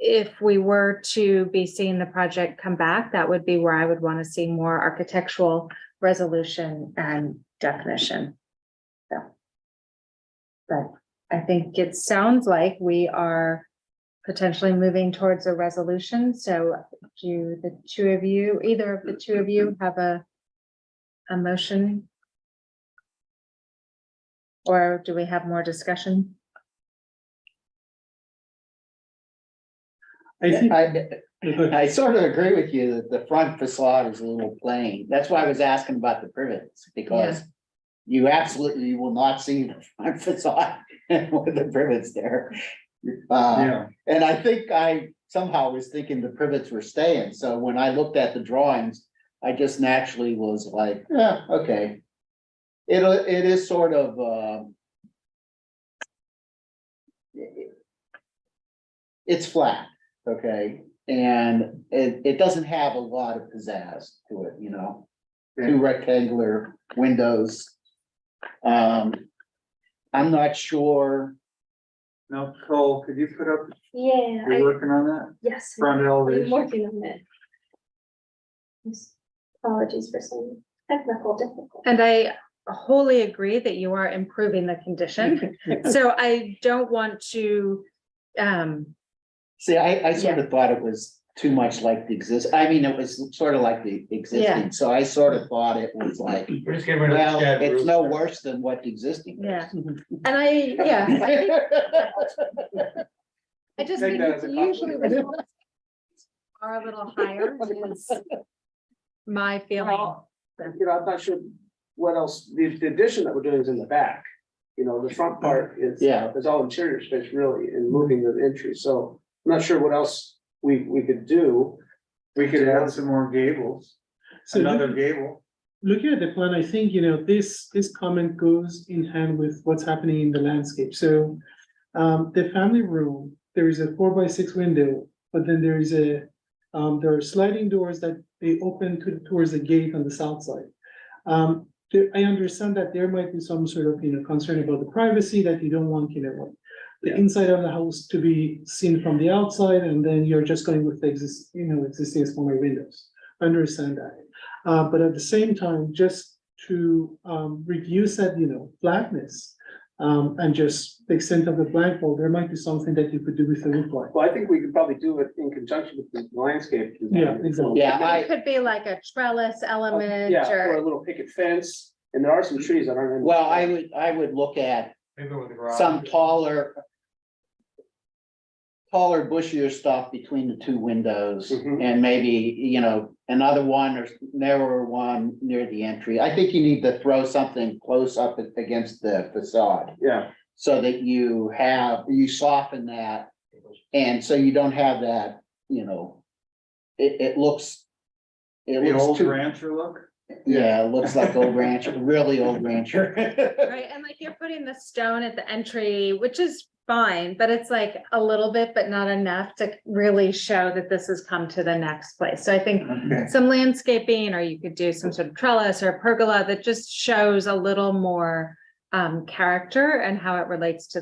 if we were to be seeing the project come back, that would be where I would want to see more architectural resolution and definition. So, but I think it sounds like we are potentially moving towards a resolution. So do the two of you, either of the two of you, have a motion? Or do we have more discussion? I think. I sort of agree with you that the front facade is a little plain. That's why I was asking about the privets, because you absolutely will not see the front facade with the privets there. And I think I somehow was thinking the privets were staying. So when I looked at the drawings, I just naturally was like, yeah, okay. It is sort of, it's flat, okay? And it doesn't have a lot of pizzazz to it, you know? Two rectangular windows. I'm not sure. Now, Cole, could you put up, Yeah, you're working on that? yes. Front I'm elevation. working on it. Yes. Apologies for some technical difficulties. And I wholly agree that you are improving the condition. So I don't want to, See, I sort of thought it was too much like the it was sort of like the existing, so I sort of thought it was like, We're just getting rid of the well, shed it's roof. no worse than what the existing. is. yeah. And I just Take think that as it's a usually compliment. are a little higher is my feeling. Well, you know, I'm not sure what else, the addition that we're doing is in the back. You know, the front part is, Yeah. is all interior space really, and moving the entry, so I'm not sure what else we could do. We could add some more gables, So another look- gable. Looking at the plan, I think, you know, this comment goes in hand with what's happening in the landscape. So the family room, there is a 4x6 window, but then there is there are sliding doors that they open towards the gate on the south side. I understand that there might be some sort of, you know, concern about the privacy, that you don't want, you know, like the inside of the house to be seen from the outside, and then you're just going with the existing smaller windows. I understand that. But at the same time, just to reduce that, flatness. And just the extent of the flagpole, there might be something that you could do with the roof line. Well, I think we could probably do it in conjunction with the landscape. design. Yeah, exactly. Yeah, It could be like a trellis element Yeah, or a or, little picket fence, and there are some trees that aren't. in- well, I would look at Maybe with the garage. some taller bushier stuff between the two windows Mhm. and maybe, another one or narrower one near the entry. I think you need to throw something close up against the facade Yeah, so that you soften that. And so you don't have that, it looks. It The looks old too, rancher look? yeah, it looks like old rancher, really old rancher. right, and like you're putting the stone at the entry, which is fine, but it's like a little bit, but not enough to really show that this has come to the next place. So I think Okay. some landscaping, or you could do some sort of trellis or pergola that just shows a little more character and how it relates to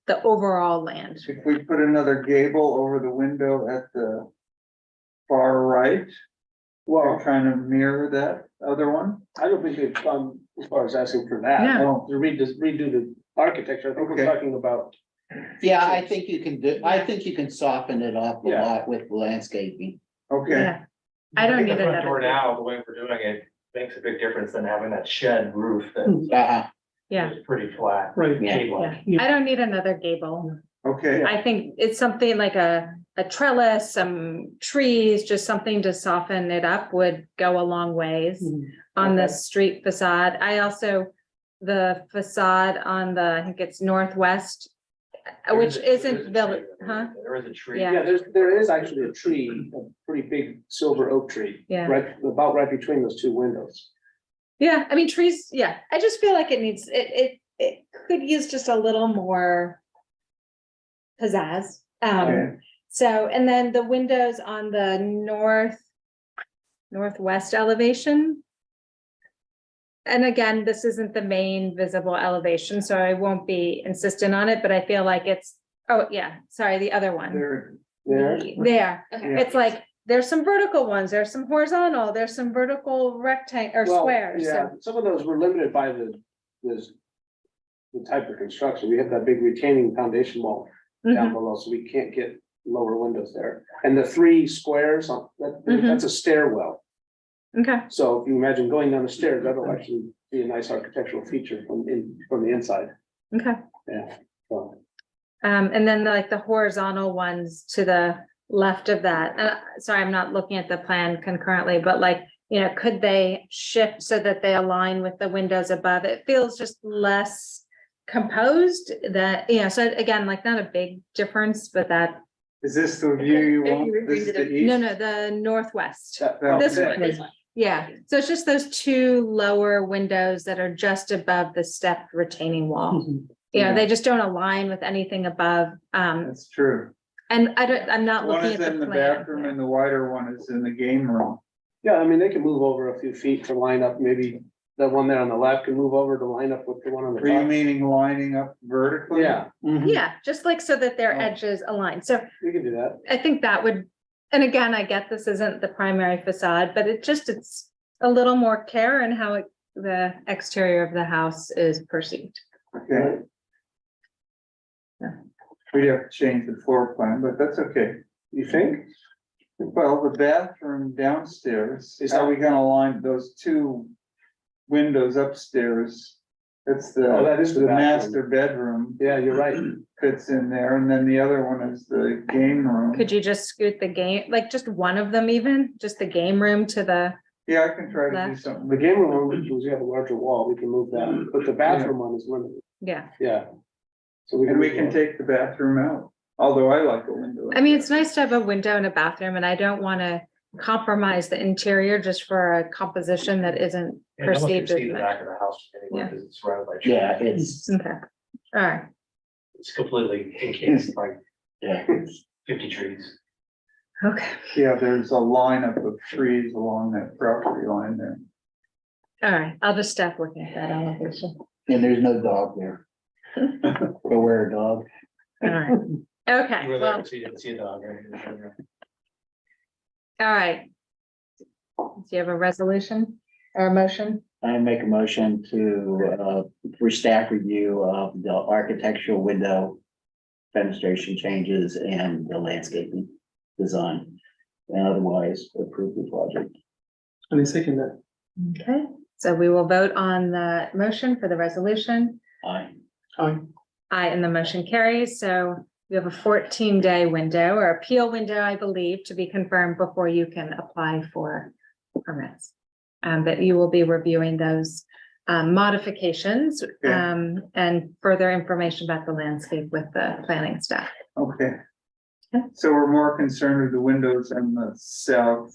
the overall land. If we put another gable over the window at the far right, well, to kind of mirror that other one. I don't think they've gone as far as asking for that. Yeah. Oh, To redo the architecture, I think we're Okay. talking about. Yeah, I think you can soften it up a Yeah. lot with landscaping. okay. Yeah, I don't think need the front door another. now, the way we're doing it, makes a big difference than having that shed roof that Uh-huh, Yeah, is pretty flat. Right. Yeah. cave-like. yeah. I don't need another gable. Okay, I think it's something like a trellis, some trees, just something to soften it up would go a long ways Mhm. on the Okay. street facade. I also, the facade on the, I think it's northwest, which There is a isn't tree village, there. huh? There is a tree. Yeah. Yeah, there is actually a tree, a pretty big silver oak tree. Yeah. About right between those two windows. Yeah, I mean, trees, yeah, I just feel like it needs, it could use just a little more pizzazz. Okay. So, and then the windows on the northwest elevation. And again, this isn't the main visible elevation, so I won't be insistent on it, but I feel like it's, oh, yeah, sorry, the other one. there, There, There, Okay. it's like, there's some vertical ones, there's some horizontal, there's some vertical rectangle or well, squares, yeah, so. some of those were limited by the type of construction. We have that big retaining foundation wall down Mhm. below, so we can't get lower windows there. And the three squares on, Mhm. that's a stairwell. Okay, So if you imagine going down the stairs, that'll actually be a nice architectural feature from the inside. okay. Yeah. So, And then like the horizontal ones to the left of that, sorry, I'm not looking at the plan concurrently, but like, could they shift so that they align with the windows above? It feels just less composed that, so again, like not a big difference, but that, is this the view you If you want? refer This is to the the- east? no, the northwest. Well, This okay. one. This one. Yeah, so it's just those two lower windows that are just above the stepped retaining wall. Mhm. They just don't align with anything above. That's true. And I'm not One looking is at in the the plan. bathroom and the wider one is in the game room. yeah, I mean, they can move over a few feet to line up, maybe the one there on the left can move over to line up with the one on the Are you top. meaning lining up vertically? Yeah, Yeah, just like so that their Oh. edges align. So we can do that. I think that would, and again, I get this isn't the primary facade, but it's a little more care in how the exterior of the house is perceived. Okay. Yeah. We have to change the floor plan, but that's okay. You think? Well, the bathroom downstairs, Is how are that- we gonna line those two windows upstairs? That's Oh, that the, is the the bathroom. master bedroom Yeah, you're right. fits in there, and then the other one is the game room. Could you just scoot the game, like just one of them even, just the game room to the, Yeah, I can try to do Left. something. The game room, because we have a larger wall, we can move that, but the bathroom one is limited, yeah. yeah. So And we move can that. take the bathroom out, although I like a window. I mean, it's nice to have a window and a bathroom, and I don't want to compromise the interior just for a composition that isn't And no one can perceived as see the much. back of the house anywhere Yeah. because it's surrounded by trees. Yeah, it's, Okay, all right, It's completely encased by yeah. 50 trees. okay, Yeah, there's a lineup of trees along that property line there. all right, I'll just stop looking at that elevation. And there's no dog there. Beware dog. All right, okay, You were there, well, so you didn't see a dog or anything. all right. Do you have a resolution or a motion? I make a motion to, for staff review of the architectural window fenestration changes and the landscaping design. And otherwise approve the project. And I second that. Okay, so we will vote on the motion for the resolution. Aye. Aye. Aye, and the motion carries. So we have a 14-day window or appeal window, I believe, to be confirmed before you can apply for permits. But you will be reviewing those modifications and further information about the landscape with the planning staff. Okay. Okay. So we're more concerned with the windows on the south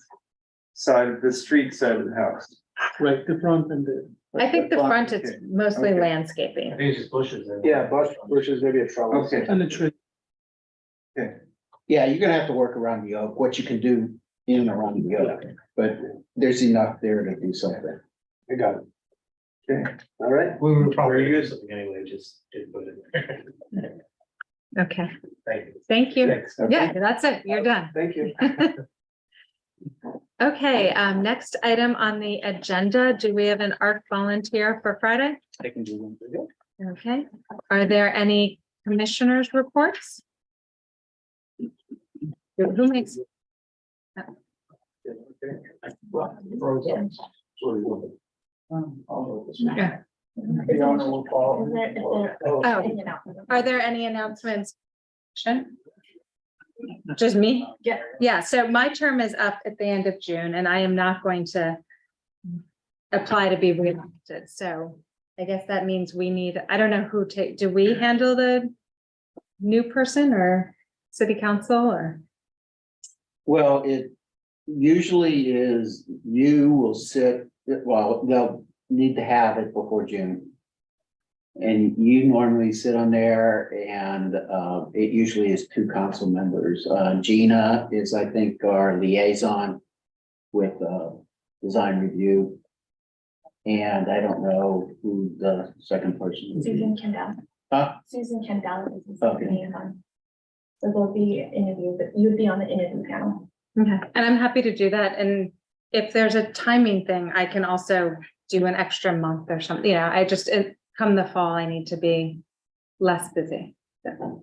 side of the street side of the house. Right, the front and the. I think the front Okay. is mostly Okay. landscaping. I think it's just bushes. and- Yeah, bushes, maybe a trouble. Okay. And the tree. Yeah, you're gonna have to work around the oak, what you can do in and around the oak, but there's enough there to do something. I got it. Okay. All right. We would probably use something anyway, just didn't put it there. Okay, Thank you. thank you. Thanks. Yeah, that's it. You're done. Thank you. Okay, next item on the agenda, do we have an ARC volunteer for Friday? I can do one. Okay, are there any commissioners' reports? Who makes? Yeah. The owner will call. Oh, are there any announcements? Just me? Yeah. Yeah, so my term is up at the end of June and I am not going to apply to be reelected, so I guess that means we need, I don't know who do we handle the new person or city council or? Well, it usually is, you will sit, well, they'll need to have it before June. And you normally sit on there and it usually is 2 council members. Gina is, I think, our liaison with design review. And I don't know who the second person is. Susan Kendall. Huh? Susan Kendall is Okay. the liaison. So there'll be an interview, but you'd be on the interview panel. Okay, and I'm happy to do that, and if there's a timing thing, I can also do an extra month or something, you know, I just, come the fall, I need to be less busy. So,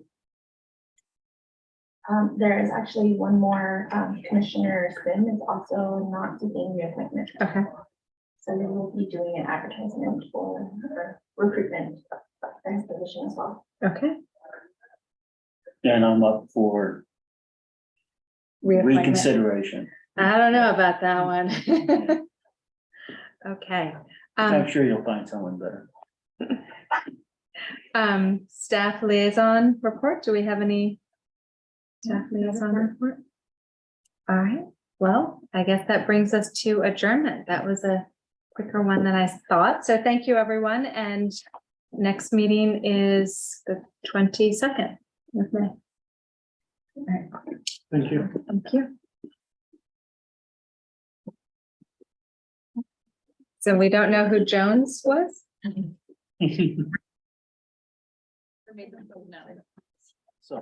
There is actually one more, Commissioner Sim is also not seeking reappointment. Okay, So we will be doing an advertisement for recruitment for his position as well. okay. And I'm up for Reappointment. reconsideration. I don't know about that one. Okay. I'm sure you'll find someone better. Staff liaison report, do we have any? Staff liaison report? All right, well, I guess that brings us to adjournment. That was a quicker one than I thought, so thank you, everyone, and next meeting is the 22nd of May. All right, Thank you. thank you. So we don't know who Jones was? So,